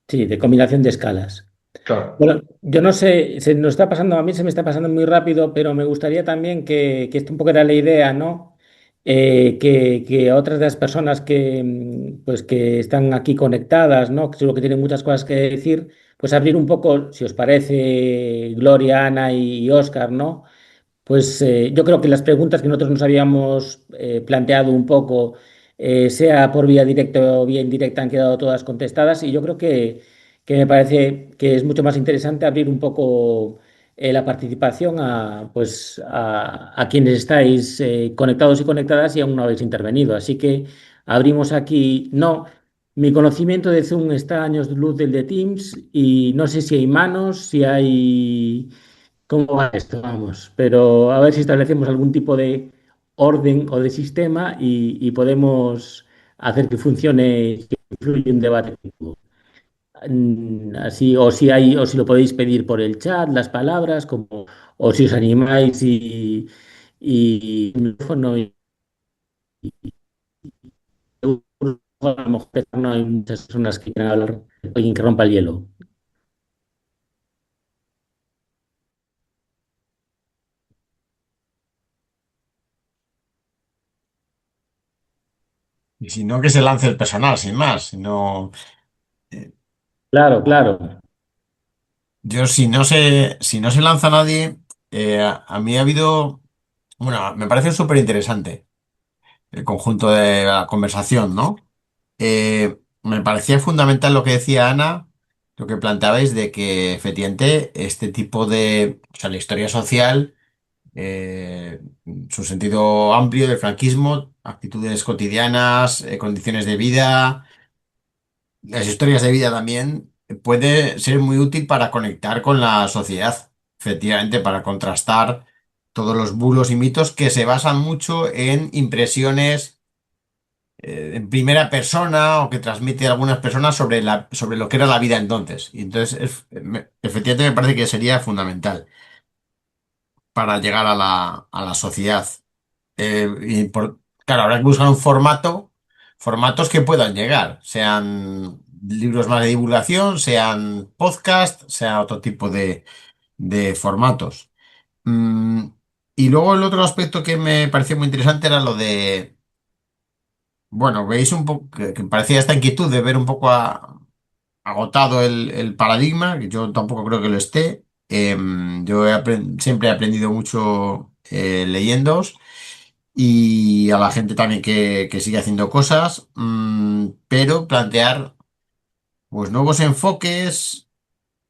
sí, de combinación de escalas. Claro. Bueno, yo no sé, se nos está pasando, a mí se me está pasando muy rápido, pero me gustaría también que esto un poco era la idea, ¿no? Que otras de las personas que, pues, que están aquí conectadas, ¿no? Que seguro que tienen muchas cosas que decir, pues abrir un poco, si os parece, Gloria, Ana y Óscar, ¿no? Pues yo creo que las preguntas que nosotros nos habíamos planteado un poco, sea por vía directa o vía indirecta, han quedado todas contestadas y yo creo que me parece que es mucho más interesante abrir un poco la participación a, pues, a quienes estáis conectados y conectadas y aún no habéis intervenido. Así que abrimos aquí, no, mi conocimiento de Zoom está a años de luz del de Teams y no sé si hay manos, si hay... ¿Cómo va esto? Vamos, pero a ver si establecemos algún tipo de orden o de sistema y podemos hacer que funcione, que fluya un debate. Así, o si hay, o si lo podéis pedir por el chat, las palabras, como, o si os animáis y micrófono a lo mejor no hay muchas personas que quieran hablar, alguien que rompa el hielo. Y si no, que se lance el personal, sin más. Si no, Claro, claro. Yo, si no se lanza nadie, a mí ha habido, bueno, me parece súper interesante el conjunto de la conversación, ¿no? Me parecía fundamental lo que decía Ana, lo que planteabais de que efectivamente este tipo de, o sea, la historia social, su sentido amplio del franquismo, actitudes cotidianas, condiciones de vida, las historias de vida también, puede ser muy útil para conectar con la sociedad, efectivamente, para contrastar todos los bulos y mitos que se basan mucho en impresiones en primera persona o que transmite algunas personas sobre lo que era la vida entonces. Y entonces, efectivamente, me parece que sería fundamental para llegar a la sociedad. Claro, habrá que buscar un formatos que puedan llegar, sean libros más de divulgación, sean podcast, sea otro tipo de formatos. Mm, y luego el otro aspecto que me pareció muy interesante era lo de, bueno, veis un poco, que parecía esta inquietud de ver un poco agotado el paradigma, que yo tampoco creo que lo esté. Yo siempre he aprendido mucho leyéndoos y a la gente también que sigue haciendo cosas, pero plantear pues nuevos enfoques,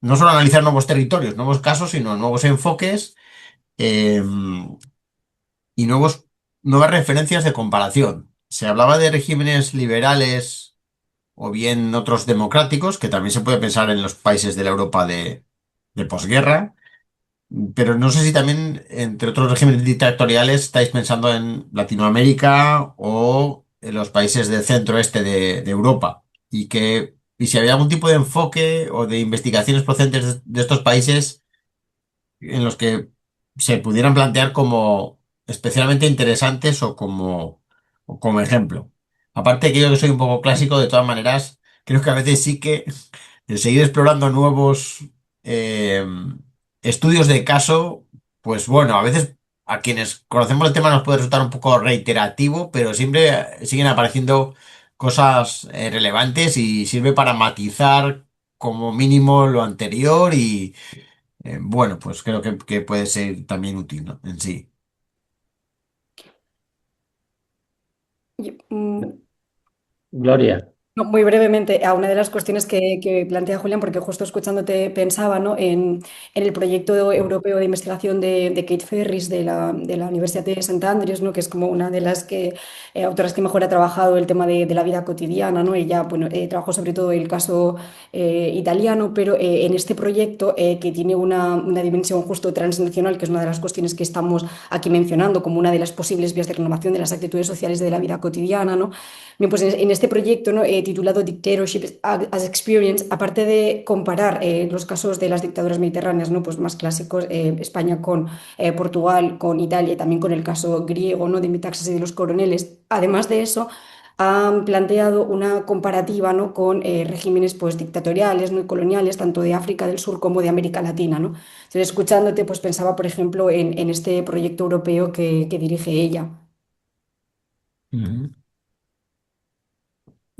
no solo analizar nuevos territorios, nuevos casos, sino nuevos enfoques y nuevas referencias de comparación. Se hablaba de regímenes liberales o bien otros democráticos, que también se puede pensar en los países de la Europa de posguerra, pero no sé si también, entre otros regímenes dictatoriales, estáis pensando en Latinoamérica o en los países del centro-este de Europa, y si había algún tipo de enfoque o de investigaciones procedentes de estos países en los que se pudieran plantear como especialmente interesantes o como ejemplo. Aparte que yo que soy un poco clásico, de todas maneras, creo que a veces sí que el seguir explorando nuevos eh, estudios de caso, pues bueno, a veces a quienes conocemos el tema nos puede resultar un poco reiterativo, pero siempre siguen apareciendo cosas relevantes y sirve para matizar como mínimo lo anterior y bueno, pues creo que puede ser también útil, ¿no? En sí. Y, mm, Gloria. No, muy brevemente, a una de las cuestiones que plantea Julián, porque justo escuchándote pensaba, ¿no? en el proyecto europeo de investigación de Kate Ferris de la Universidad de St. Andrews, ¿no? Que es como una de las autoras que mejor ha trabajado el tema de la vida cotidiana, ¿no? Ella, bueno, trabajó sobre todo el caso italiano, pero en este proyecto que tiene una dimensión justo transnacional, que es una de las cuestiones que estamos aquí mencionando como una de las posibles vías de renovación de las actitudes sociales de la vida cotidiana, ¿no? Bien, pues en este proyecto, ¿no? Titulado Dictatorship as Experience, aparte de comparar los casos de las dictaduras mediterráneas, ¿no? Pues más clásicos, España con Portugal, con Italia y también con el caso griego, ¿no? De Metaxas y de los coroneles. Además de eso, han planteado una comparativa, ¿no? con regímenes pues, dictatoriales, ¿no? y coloniales, tanto de África del Sur como de América Latina, ¿no? Entonces, escuchándote, pues pensaba, por ejemplo, en este proyecto europeo que dirige ella. Ujú.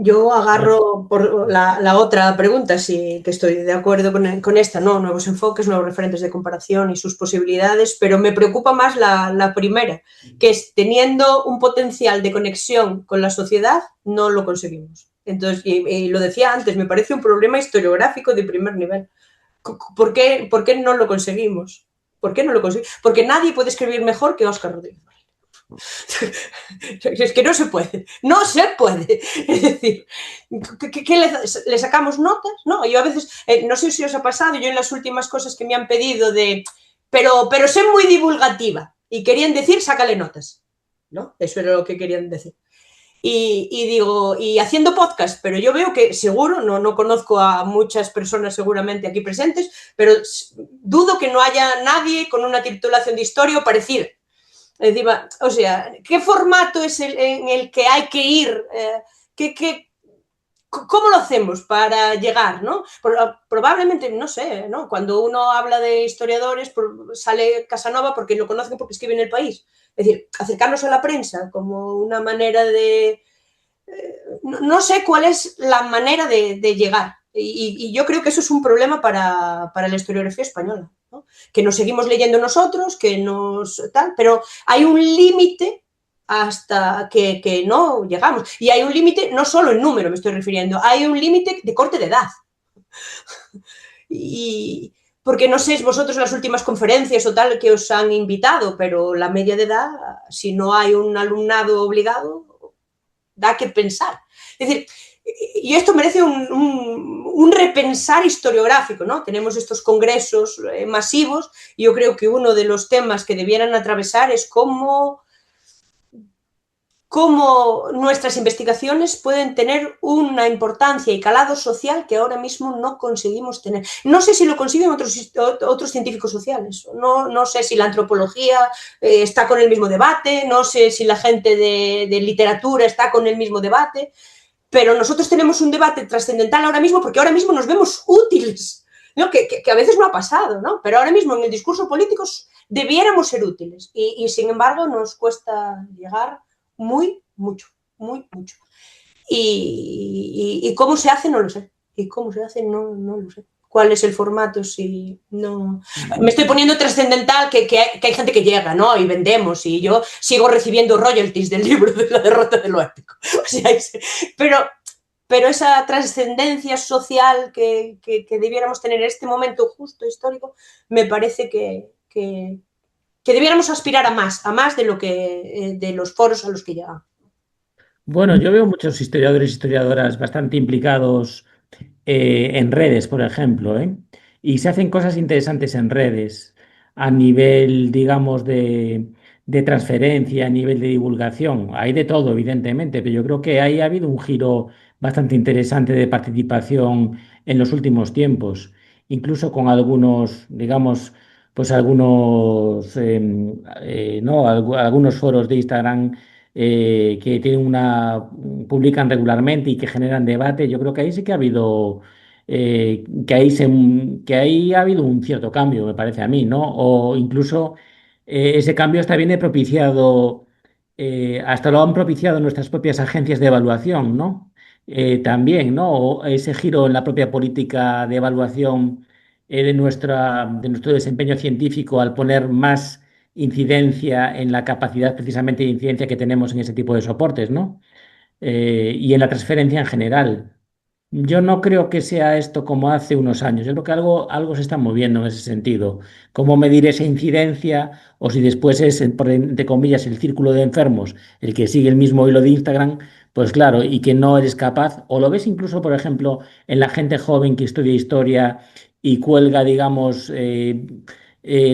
Yo agarro por la otra pregunta, sí que estoy de acuerdo con esta, ¿no? Nuevos enfoques, nuevos referentes de comparación y sus posibilidades, pero me preocupa más la primera, que es teniendo un potencial de conexión con la sociedad, no lo conseguimos. Entonces, y lo decía antes, me parece un problema historiográfico de primer nivel. ¿Por qué no lo conseguimos? ¿Por qué no lo conseguimos? Porque nadie puede escribir mejor que Óscar Rodríguez. Es que no se puede, no se puede. Es decir, ¿qué le sacamos notas? No, yo a veces, no sé si os ha pasado, yo en las últimas cosas que me han pedido pero sé muy divulgativa, y querían decir, sácale notas, ¿no? Eso era lo que querían decir. Y digo, y haciendo podcast, pero yo veo que seguro, no conozco a muchas personas seguramente aquí presentes, pero dudo que no haya nadie con una titulación de historia o parecida. Encima, o sea, ¿qué formato es en el que hay que ir? ¿Cómo lo hacemos para llegar? ¿No? Probablemente, no sé, ¿no? Cuando uno habla de historiadores, sale Casanova porque lo conocen porque escribe en El País. Es decir, acercarnos a la prensa como una manera de... No sé cuál es la manera de llegar Y yo creo que eso es un problema para la historiografía española, ¿no? Que nos seguimos leyendo nosotros, que nos tal, pero hay un límite hasta que no llegamos. Y hay un límite, no solo en número me estoy refiriendo, hay un límite de corte de edad. Y porque no sé vosotros las últimas conferencias o tal que os han invitado, pero la media de edad, si no hay un alumnado obligado, da que pensar. Es decir, y esto merece un repensar historiográfico, ¿no? Tenemos estos congresos masivos y yo creo que uno de los temas que debieran atravesar es cómo nuestras investigaciones pueden tener una importancia y calado social que ahora mismo no conseguimos tener. No sé si lo consiguen otros científicos sociales, no sé si la antropología está con el mismo debate, no sé si la gente de literatura está con el mismo debate, pero nosotros tenemos un debate trascendental ahora mismo porque ahora mismo nos vemos útiles, ¿no? Que a veces no ha pasado, ¿no? Pero ahora mismo en el discurso político debiéramos ser útiles y sin embargo nos cuesta llegar mucho. Y cómo se hace, no lo sé. Y cómo se hace, no lo sé. ¿Cuál es el formato? Si no. Me estoy poniendo trascendental que hay gente que llega, ¿no? Y vendemos, y yo sigo recibiendo royalties del libro de la derrota de lo épico. O sea, pero esa trascendencia social que debiéramos tener en este momento justo histórico, me parece que debiéramos aspirar a más de lo que de los foros a los que llegamos. Bueno, yo veo muchos historiadores y historiadoras bastante implicados en redes, por ejemplo, ¿eh? Y se hacen cosas interesantes en redes a nivel, digamos, de transferencia, a nivel de divulgación. Hay de todo, evidentemente, pero yo creo que ahí ha habido un giro bastante interesante de participación en los últimos tiempos, incluso con algunos, digamos, pues algunos, no, algunos foros de Instagram que tienen publican regularmente y que generan debate. Yo creo que ahí sí que ha habido, que ahí ha habido un cierto cambio, me parece a mí, ¿no? O incluso ese cambio hasta viene propiciado, hasta lo han propiciado nuestras propias agencias de evaluación, ¿no? También, ¿no? O ese giro en la propia política de evaluación de nuestro desempeño científico al poner más incidencia en la capacidad precisamente de incidencia que tenemos en ese tipo de soportes, ¿no? Y en la transferencia en general. Yo no creo que sea esto como hace unos años. Yo creo que algo se está moviendo en ese sentido. ¿Cómo medir esa incidencia? O si después es, entre comillas, el círculo de enfermos, el que sigue el mismo hilo de Instagram, pues claro, y que no eres capaz. O lo ves incluso, por ejemplo, en la gente joven que estudia historia y cuelga, digamos,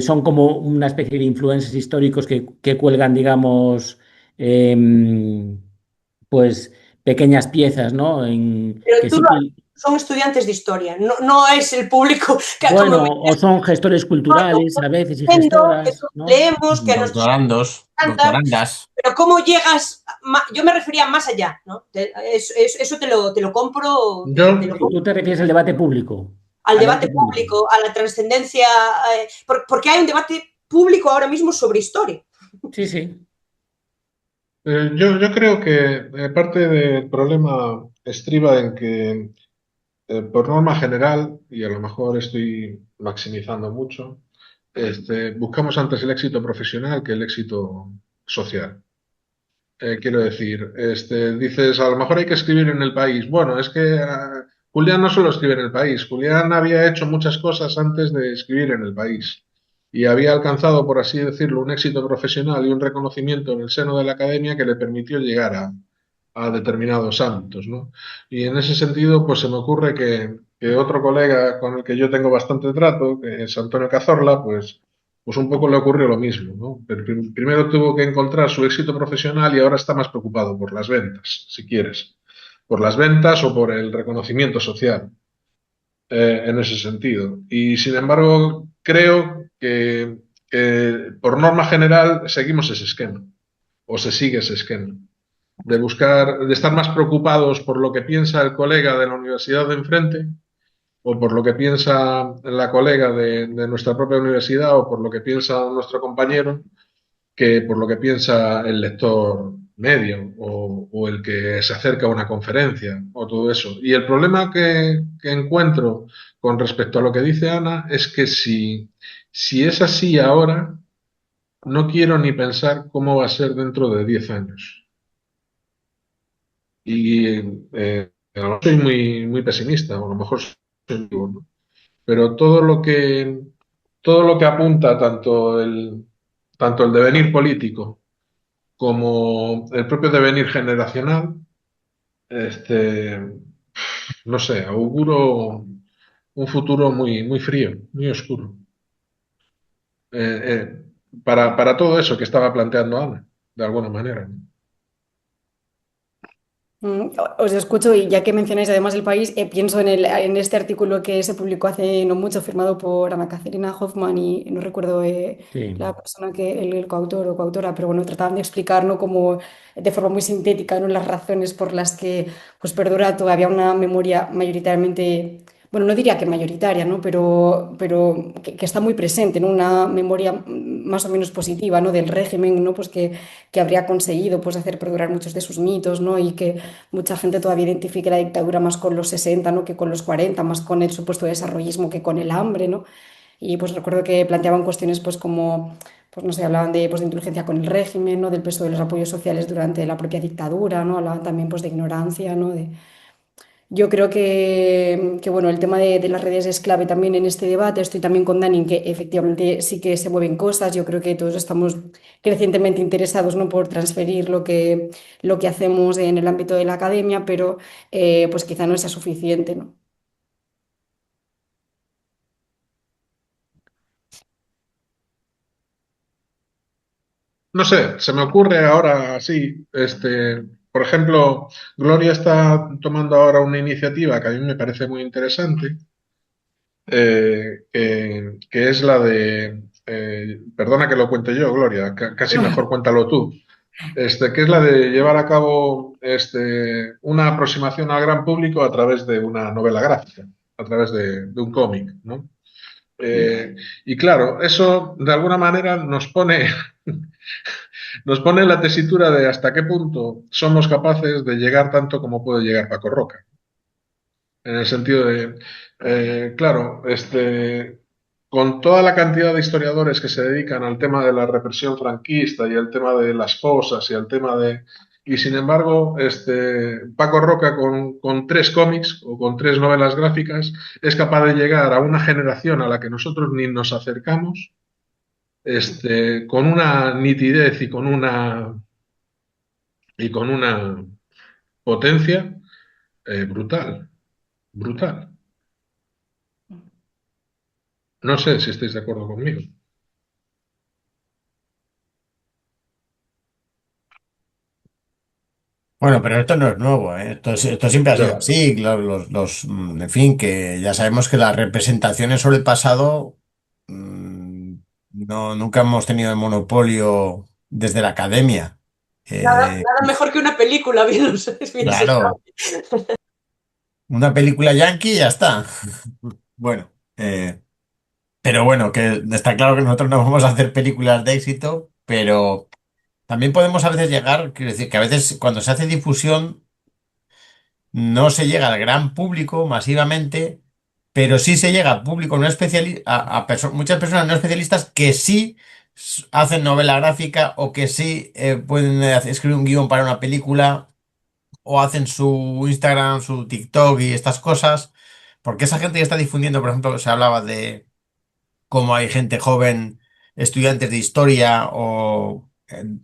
son como una especie de influencers históricos que cuelgan, digamos, em, pues pequeñas piezas, ¿no? Pero Que tú sí lo que, son estudiantes de historia, no es el público que como bueno, o son gestores culturales a veces y viendo, que gestoras, todos ¿no? leemos, que a nosotros Doctorandos, nos encanta, doctorandas. pero cómo llegas, yo me refería más allá, ¿no? Eso te lo compro, te Yo, lo Sí, compro tú te refieres al debate público. al Al debate debate público. público, a la trascendencia, porque hay un debate público ahora mismo sobre historia. Sí, sí. yo creo que parte del problema estriba en que, por norma general, y a lo mejor estoy maximizando mucho, buscamos antes el éxito profesional que el éxito social. Quiero decir, dices, a lo mejor hay que escribir en El País. Bueno, es que Julián no solo escribe en El País. Julián había hecho muchas cosas antes de escribir en El País y había alcanzado, por así decirlo, un éxito profesional y un reconocimiento en el seno de la academia que le permitió llegar a determinados ámbitos, ¿no? Y en ese sentido, pues se me ocurre que otro colega con el que yo tengo bastante trato, que es Antonio Cazorla, pues un poco le ocurrió lo mismo, ¿no? Pero primero tuvo que encontrar su éxito profesional y ahora está más preocupado por las ventas, si quieres, por las ventas o por el reconocimiento social, en ese sentido. Y sin embargo, creo que por norma general seguimos ese esquema, o se sigue ese esquema, de buscar, de estar más preocupados por lo que piensa el colega de la universidad de enfrente o por lo que piensa la colega de nuestra propia universidad o por lo que piensa nuestro compañero, que por lo que piensa el lector medio o el que se acerca a una conferencia o todo eso. Y el problema que encuentro con respecto a lo que dice Ana es que si es así ahora, no quiero ni pensar cómo va a ser dentro de 10 años. Y a lo mejor soy muy pesimista, o a lo mejor soy muy bueno, pero todo lo que apunta tanto el devenir político como el propio devenir generacional, este, no sé, auguro un futuro muy frío, muy oscuro. Eh, eh, para todo eso que estaba planteando Ana, de alguna manera, ¿no? Os escucho y ya que mencionáis además el país, pienso en este artículo que se publicó hace no mucho, firmado por Ana Caterina Hoffman y no recuerdo Sí. la persona que, el coautor o coautora, pero bueno, trataban de explicar, ¿no? Como de forma muy sintética, ¿no? Las razones por las que pues perdura todavía una memoria mayoritariamente, bueno, no diría que mayoritaria, ¿no? Pero que está muy presente, ¿no? Una memoria más o menos positiva, ¿no? Del régimen, ¿no? Pues que habría conseguido pues hacer perdurar muchos de sus mitos, ¿no? Y que mucha gente todavía identifica la dictadura más con los 60, ¿no? Que con los 40, más con el supuesto desarrollismo que con el hambre, ¿no? Y pues recuerdo que planteaban cuestiones pues como, pues no sé, hablaban de, pues, de indulgencia con el régimen, ¿no? Del peso de los apoyos sociales durante la propia dictadura, ¿no? Hablaban también pues de ignorancia, ¿no? Yo creo que, bueno, el tema de las redes es clave también en este debate. Estoy también con Dani en que efectivamente sí que se mueven cosas. Yo creo que todos estamos crecientemente interesados, ¿no? Por transferir lo que hacemos en el ámbito de la academia, pero pues quizá no sea suficiente, ¿no? No sé, se me ocurre ahora así, por ejemplo, Gloria está tomando ahora una iniciativa que a mí me parece muy interesante, que es la perdona que lo cuente yo, Gloria, casi mejor cuéntalo tú, que es la de llevar a cabo una aproximación al gran público a través de una novela gráfica, a través de un cómic, ¿no? Y claro, eso de alguna manera nos pone en la tesitura de hasta qué punto somos capaces de llegar tanto como puede llegar Paco Roca. En el sentido de, claro, con toda la cantidad de historiadores que se dedican al tema de la represión franquista y al tema de las fosas y al tema de... Y sin embargo, Paco Roca con tres cómics o con tres novelas gráficas es capaz de llegar a una generación a la que nosotros ni nos acercamos, con una nitidez y con una potencia brutal, brutal. No sé si estáis de acuerdo conmigo. Bueno, pero esto no es nuevo, ¿eh? Esto siempre ha sido Ya. así. En fin, que ya sabemos que las representaciones sobre el pasado, no, nunca hemos tenido el monopolio desde la academia. Nada, Eh, nada mejor que una película, bien, bien se claro, sabe. una película yankee y ya está. Bueno, pero bueno, que está claro que nosotros no vamos a hacer películas de éxito, pero también podemos a veces llegar, quiero decir, que a veces cuando se hace difusión no se llega al gran público masivamente, pero sí se llega al público no muchas personas no especialistas que sí hacen novela gráfica o que sí pueden escribir un guión para una película o hacen su Instagram, su TikTok y estas cosas, porque esa gente que está difundiendo, por ejemplo, se hablaba de cómo hay gente joven, estudiantes de historia o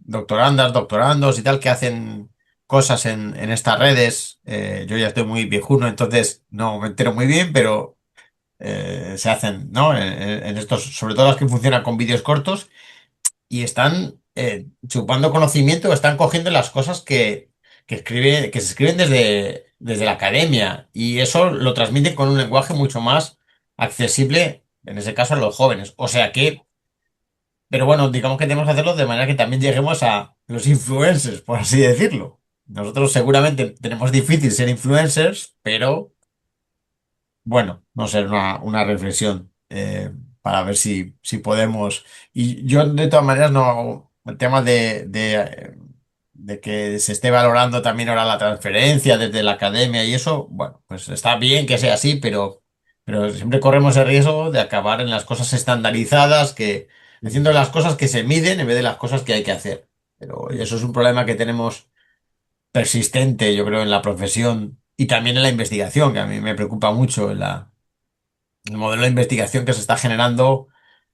doctorandas, doctorandos y tal, que hacen cosas en estas redes. Yo ya estoy muy viejuno, entonces no me entero muy bien, pero se hacen, ¿no? En estos, sobre todo las que funcionan con vídeos cortos y están chupando conocimiento, están cogiendo las cosas que se escriben desde la academia y eso lo transmiten con un lenguaje mucho más accesible, en ese caso a los jóvenes. O sea que, pero bueno, digamos que tenemos que hacerlo de manera que también lleguemos a los influencers, por así decirlo. Nosotros seguramente tenemos difícil ser influencers, pero bueno, no sé, una reflexión para ver si podemos. Y yo de todas maneras no hago el tema de que se esté valorando también ahora la transferencia desde la academia y eso, bueno, pues está bien que sea así, pero siempre corremos el riesgo de acabar en las cosas estandarizadas, haciendo las cosas que se miden en vez de las cosas que hay que hacer. Pero eso es un problema que tenemos persistente, yo creo, en la profesión y también en la investigación, que a mí me preocupa mucho el modelo de investigación que se está generando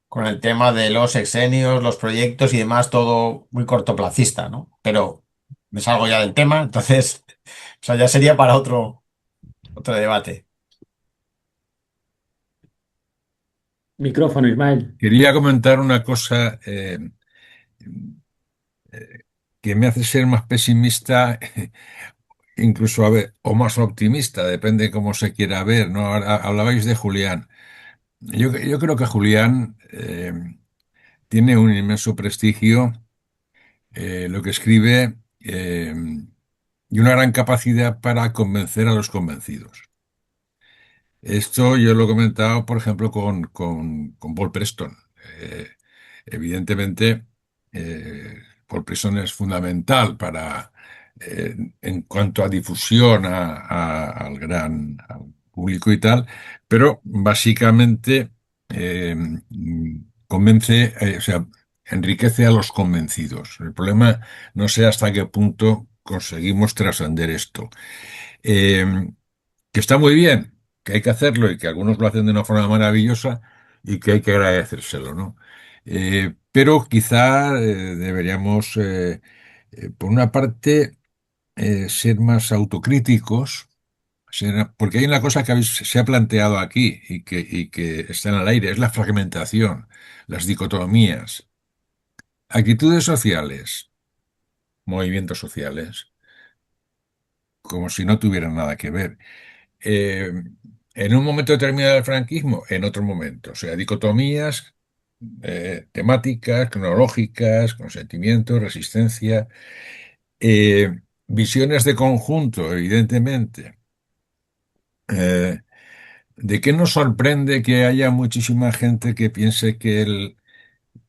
con el tema de los exenios, los proyectos y demás, todo muy cortoplacista, ¿no? Pero me salgo ya del tema, entonces, o sea, ya sería para otro debate. Micrófono, Ismael. Quería comentar una cosa que me hace ser más pesimista, incluso a ver, o más optimista, depende cómo se quiera ver, ¿no? Ahora hablabais de Julián. Yo creo que Julián tiene un inmenso prestigio, lo que escribe, y una gran capacidad para convencer a los convencidos. Esto yo lo he comentado, por ejemplo, con Paul Preston. Eh, Evidentemente, Paul Preston es fundamental en cuanto a difusión al al público y tal, pero básicamente eh, convence, o sea, enriquece a los convencidos. El problema no sé hasta qué punto conseguimos trascender esto. Eh, que está muy bien, que hay que hacerlo y que algunos lo hacen de una forma maravillosa y que hay que agradecérselo, ¿no? Pero quizá deberíamos, por una parte, ser más autocríticos, porque hay una cosa que se ha planteado aquí y que está en el aire, es la fragmentación, las dicotomías, actitudes sociales, movimientos sociales, como si no tuvieran nada que ver. eh, en un momento determinado del franquismo, en otro momento. O sea, dicotomías temáticas, cronológicas, consentimiento, resistencia, visiones de conjunto, evidentemente. Eh, ¿De qué nos sorprende que haya muchísima gente que piense que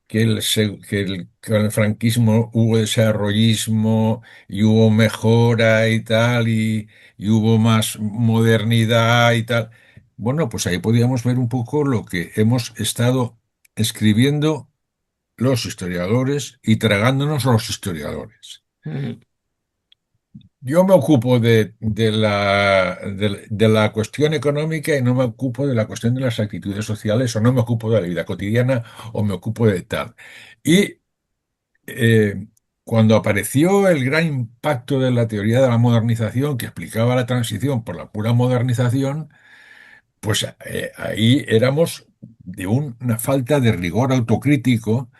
con el franquismo hubo desarrollismo y hubo mejora y tal, y hubo más modernidad y tal? Bueno, pues ahí podíamos ver un poco lo que hemos estado escribiendo los historiadores y tragándonos los historiadores. Mm. Yo me ocupo de la cuestión económica y no me ocupo de la cuestión de las actitudes sociales, o no me ocupo de la vida cotidiana, o me ocupo de tal. Y eh, cuando apareció el gran impacto de la teoría de la modernización que explicaba la transición por la pura modernización, pues ahí éramos de una falta de rigor autocrítico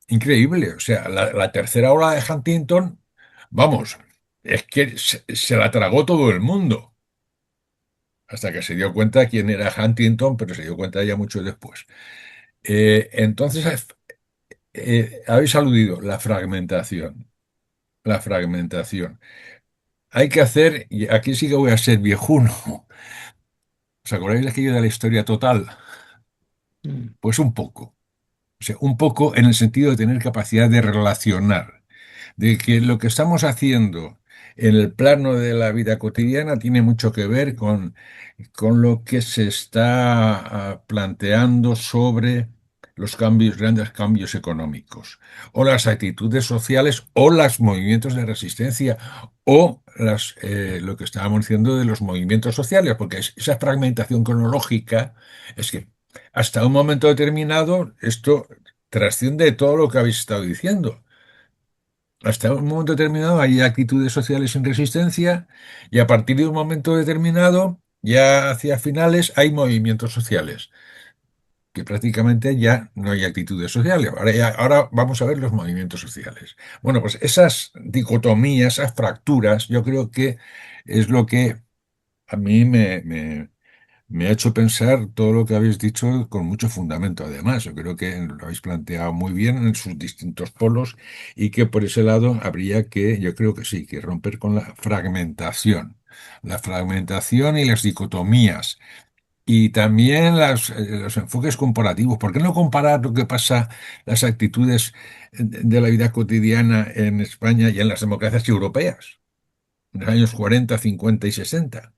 increíble. O sea, la tercera ola de Huntington, vamos, es que se la tragó todo el mundo, hasta que se dio cuenta quién era Huntington, pero se dio cuenta ya mucho después. Entonces, habéis aludido la fragmentación. La fragmentación. Hay que hacer, y aquí sí que voy a ser viejuno. ¿Os acordáis de aquello de la historia total? Mm. Pues un poco. O sea, un poco en el sentido de tener capacidad de relacionar, de que lo que estamos haciendo en el plano de la vida cotidiana tiene mucho que ver con lo que se está planteando sobre los cambios, grandes cambios económicos, o las actitudes sociales, o los movimientos de resistencia, o lo que estábamos diciendo de los movimientos sociales, porque esa fragmentación cronológica es que hasta un momento determinado esto trasciende todo lo que habéis estado diciendo. Hasta un momento determinado hay actitudes sociales sin resistencia y a partir de un momento determinado, ya hacia finales, hay movimientos sociales, que prácticamente ya no hay actitudes sociales. Ahora vamos a ver los movimientos sociales. Bueno, pues esas dicotomías, esas fracturas, yo creo que es lo que a mí me ha hecho pensar todo lo que habéis dicho con mucho fundamento. Además, yo creo que lo habéis planteado muy bien en sus distintos polos y que por ese lado habría que, yo creo que sí, que romper con la fragmentación y las dicotomías. Y también los enfoques comparativos. ¿Por qué no comparar lo que pasa, las actitudes de la vida cotidiana en España y en las democracias europeas, en los años 40, 50 y 60?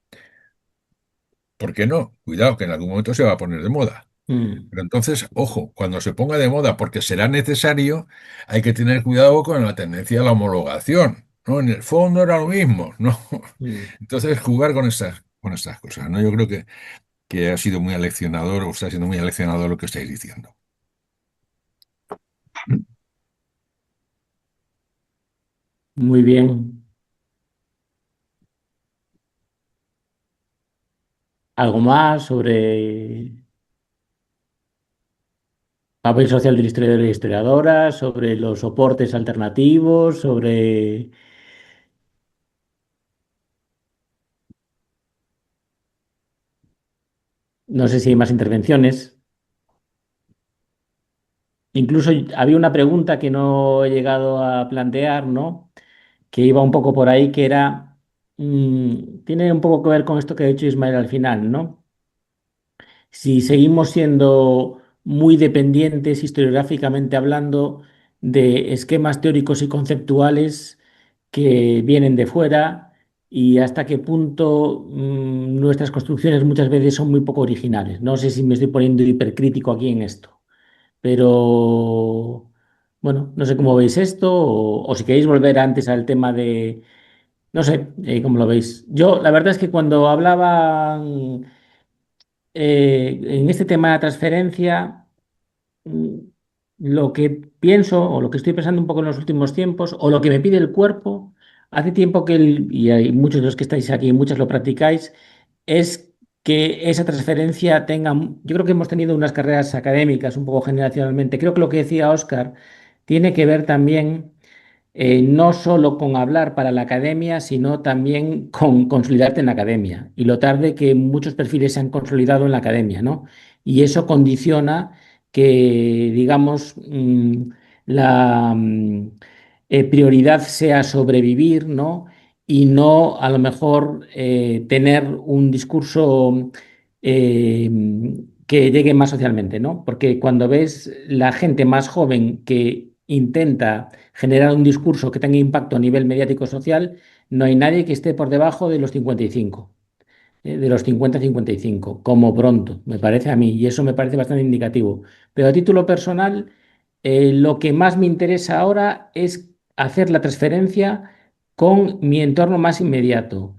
¿Por qué no? Cuidado, que en algún momento se va a poner de moda. Mm, Pero entonces, ojo, cuando se ponga de moda, porque será necesario, hay que tener cuidado con la tendencia a la homologación. ¿No? En el fondo era lo mismo, ¿no? mm. Entonces, jugar con estas cosas, ¿no? Yo creo que ha sido muy aleccionador o está siendo muy aleccionador lo que estáis diciendo. Muy bien. ¿Algo más sobre papel social del historiador y historiadora, sobre los soportes alternativos, sobre... No sé si hay más intervenciones. Incluso había una pregunta que no he llegado a plantear, ¿no? Que iba un poco por ahí, que era, tiene un poco que ver con esto que ha dicho Ismael al final, ¿no? Si seguimos siendo muy dependientes historiográficamente hablando de esquemas teóricos y conceptuales que vienen de fuera y hasta qué punto nuestras construcciones muchas veces son muy poco originales. No sé si me estoy poniendo hipercrítico aquí en esto, pero bueno, no sé cómo veis esto o si queréis volver antes al tema de, no sé, cómo lo veis. Yo, la verdad es que cuando hablaban en este tema de la transferencia, mm, lo que pienso o lo que estoy pensando un poco en los últimos tiempos o lo que me pide el cuerpo, hace tiempo que, y hay muchos de los que estáis aquí, muchos lo practicáis, es que esa transferencia tenga, yo creo que hemos tenido unas carreras académicas un poco generacionalmente, creo que lo que decía Óscar tiene que ver también no solo con hablar para la academia, sino también con consolidarte en la academia. Y lo tarde que muchos perfiles se han consolidado en la academia, ¿no? Y eso condiciona que, digamos, la prioridad sea sobrevivir, ¿no? Y no a lo mejor tener un discurso eh, que llegue más socialmente, ¿no? Porque cuando ves la gente más joven que intenta generar un discurso que tenga impacto a nivel mediático social, no hay nadie que esté por debajo de los 55, de los 50-55, como pronto, me parece a mí, y eso me parece bastante indicativo. Pero a título personal, lo que más me interesa ahora es hacer la transferencia con mi entorno más inmediato,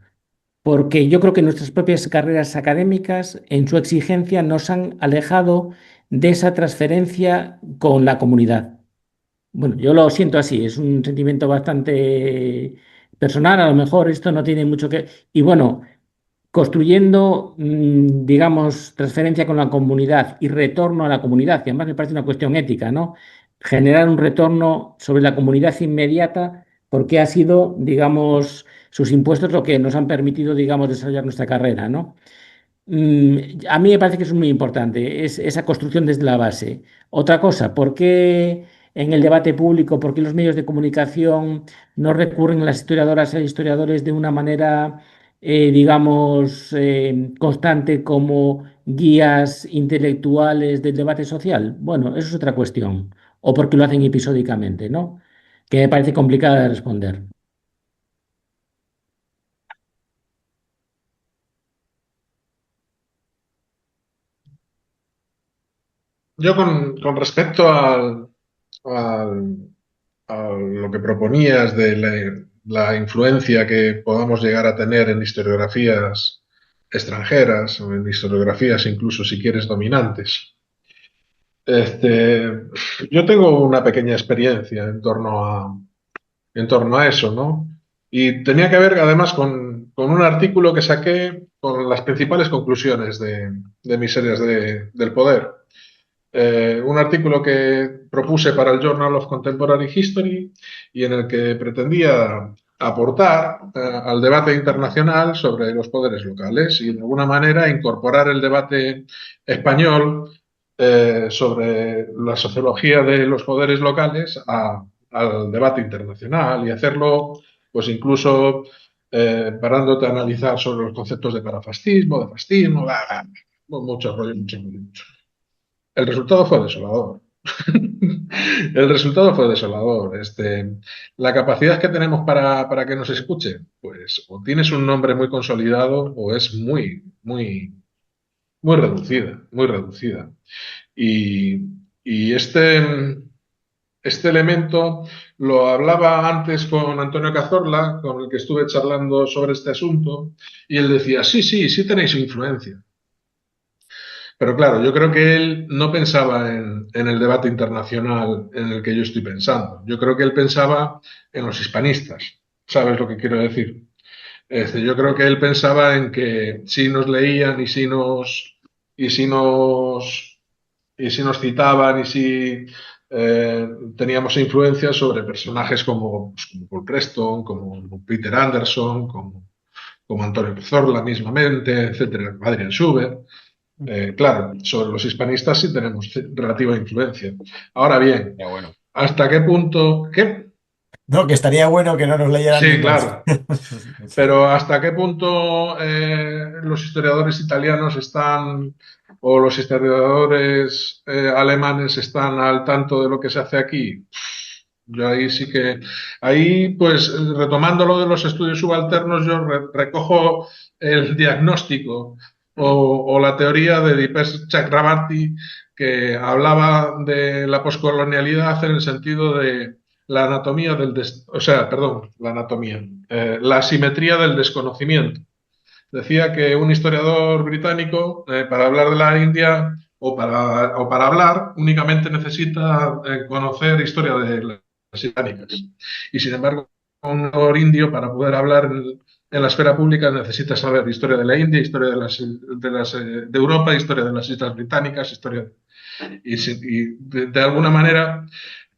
porque yo creo que nuestras propias carreras académicas, en su exigencia, nos han alejado de esa transferencia con la comunidad. Bueno, yo lo siento así, es un sentimiento bastante personal, a lo mejor esto no tiene mucho que... Y bueno, construyendo, digamos, transferencia con la comunidad y retorno a la comunidad, que además me parece una cuestión ética, ¿no? Generar un retorno sobre la comunidad inmediata porque ha sido, digamos, sus impuestos lo que nos han permitido, digamos, desarrollar nuestra carrera, ¿no? A mí me parece que es muy importante, es esa construcción desde la base. Otra cosa, ¿por qué en el debate público, por qué los medios de comunicación no recurren a las historiadoras e historiadores de una manera, digamos, constante como guías intelectuales del debate social? Bueno, eso es otra cuestión. O porque lo hacen episódicamente, ¿no? Que me parece complicada de responder. Yo con respecto al- a lo que proponías de la influencia que podamos llegar a tener en historiografías extranjeras o en historiografías incluso si quieres dominantes. Yo tengo una pequeña experiencia en torno a eso, ¿no? Y tenía que ver además con un artículo que saqué con las principales conclusiones de mis series del poder. Un artículo que propuse para el Journal of Contemporary History y en el que pretendía aportar al debate internacional sobre los poderes locales y de alguna manera incorporar el debate español sobre la sociología de los poderes locales al debate internacional y hacerlo pues incluso parándote a analizar sobre los conceptos de parafascismo, de fascismo, bla, bla, bla. mucho rollo, mucho, mucho. El resultado fue desolador. El resultado fue desolador. La capacidad que tenemos para que nos escuchen, pues o tienes un nombre muy consolidado o es muy, muy, muy reducida, muy reducida. Y, y este elemento lo hablaba antes con Antonio Cazorla, con el que estuve charlando sobre este asunto, y él decía, sí, sí, sí tenéis influencia. Pero claro, yo creo que él no pensaba en el debate internacional en el que yo estoy pensando. Yo creo que él pensaba en los hispanistas. ¿Sabes lo que quiero decir? Yo creo que él pensaba en que si nos leían y si nos, y si nos citaban y si teníamos influencia sobre personajes como Paul Preston, como Peter Anderson, como Antonio Pezorla mismamente, etcétera, Adrian Schubert. Claro, sobre los hispanistas sí tenemos relativa influencia. Ahora bien, Ya bueno. ¿hasta qué punto? ¿Qué? No, que estaría bueno que no nos leyeran Sí, ningún. claro. Pero ¿hasta qué punto los historiadores italianos están o los historiadores alemanes están al tanto de lo que se hace aquí? Yo ahí sí que, ahí pues retomando lo de los estudios subalternos, yo recojo el diagnóstico o la teoría de Dipesh Chakrabarty que hablaba de la poscolonialidad en el sentido de la anatomía o sea, perdón, la anatomía, la asimetría del desconocimiento. Decía que un historiador británico, para hablar de la India o para hablar, únicamente necesita conocer historia de las británicas. Y sin embargo, un historiador indio, para poder hablar en la esfera pública, necesita saber historia de la India, historia de Europa, historia de las Islas Británicas, historia. Y de alguna manera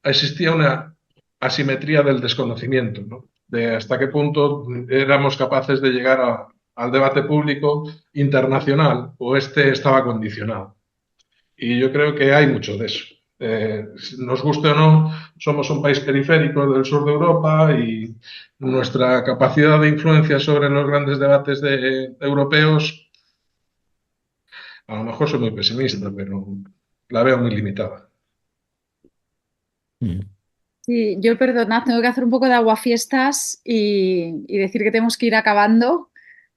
existía una asimetría del desconocimiento, ¿no? De hasta qué punto éramos capaces de llegar al debate público internacional o este estaba condicionado. Y yo creo que hay mucho de eso. Nos guste o no, somos un país periférico del sur de Europa y nuestra capacidad de influencia sobre los grandes debates europeos, a lo mejor soy muy pesimista, pero la veo muy limitada. Sí, yo perdonad, tengo que hacer un poco de aguafiestas y decir que tenemos que ir acabando.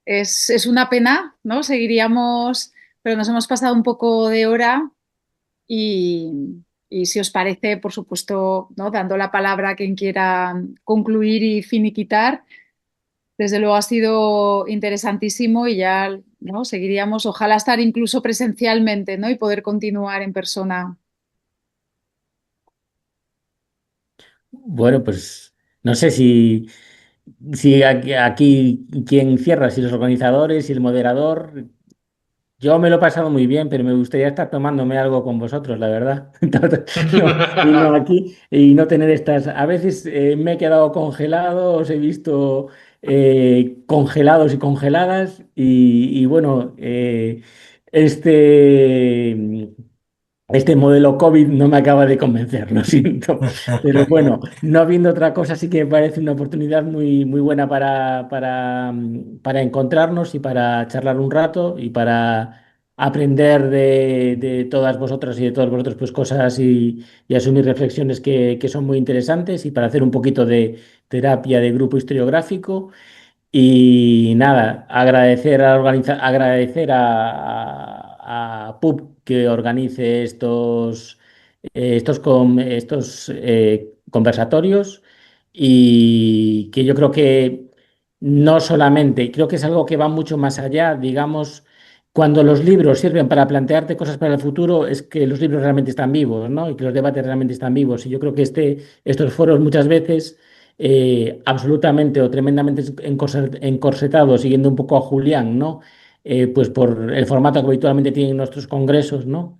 Es una pena, ¿no? Seguiríamos, pero nos hemos pasado un poco de hora y si os parece, por supuesto, ¿no? Dando la palabra a quien quiera concluir y finiquitar. Desde luego ha sido interesantísimo y ya, ¿no? Seguiríamos, ojalá estar incluso presencialmente, ¿no? Y poder continuar en persona. Bueno, pues no sé si aquí quién cierra, si los organizadores, si el moderador. Yo me lo he pasado muy bien, pero me gustaría estar tomándome algo con vosotros, la verdad. Y no aquí y no tener estas. A veces me he quedado congelado, os he visto congelados y congeladas y bueno, este. Este modelo COVID no me acaba de convencer, lo siento. Pero bueno, no habiendo otra cosa, sí que me parece una oportunidad muy, muy buena para encontrarnos y para charlar un rato y para aprender de todas vosotras y de todos vosotros pues cosas y asumir reflexiones que son muy interesantes y para hacer un poquito de terapia de grupo historiográfico. Y nada, agradecer a PUB que organice estos conversatorios y que yo creo que no solamente, creo que es algo que va mucho más allá, digamos, cuando los libros sirven para plantearte cosas para el futuro, es que los libros realmente están vivos, ¿no? Y que los debates realmente están vivos. Y yo creo que estos foros muchas veces absolutamente o tremendamente encorsetados, siguiendo un poco a Julián, ¿no? Pues por el formato que habitualmente tienen nuestros congresos, ¿no?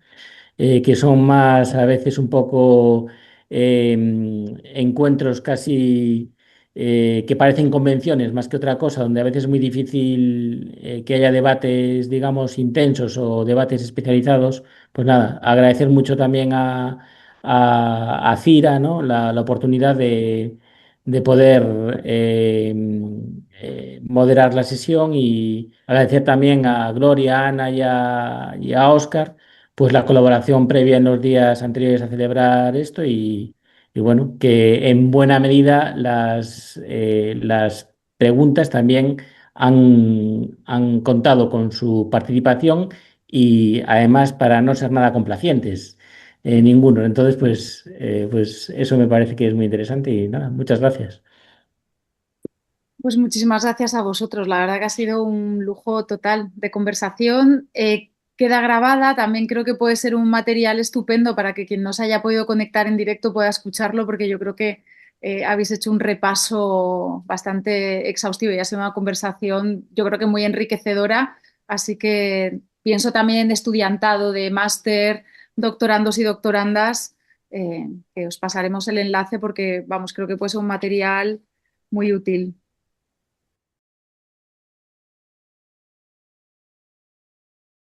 Que son más a veces un poco encuentros casi que parecen convenciones más que otra cosa, donde a veces es muy difícil que haya debates, digamos, intensos o debates especializados. Pues nada, agradecer mucho también a Cira, ¿no? La oportunidad de poder moderar la sesión y agradecer también a Gloria, a Ana y a Óscar pues la colaboración previa en los días anteriores a celebrar esto y bueno, que en buena medida las preguntas también han contado con su participación y además para no ser nada complacientes, ninguno. Entonces, pues eso me parece que es muy interesante y nada, muchas gracias. Pues muchísimas gracias a vosotros. La verdad que ha sido un lujo total de conversación. Queda grabada, también creo que puede ser un material estupendo para que quien no se haya podido conectar en directo pueda escucharlo, porque yo creo que habéis hecho un repaso bastante exhaustivo y ha sido una conversación, yo creo que muy enriquecedora. Así que pienso también de estudiantado, de máster, doctorandos y doctorandas, que os pasaremos el enlace porque, vamos, creo que puede ser un material muy útil.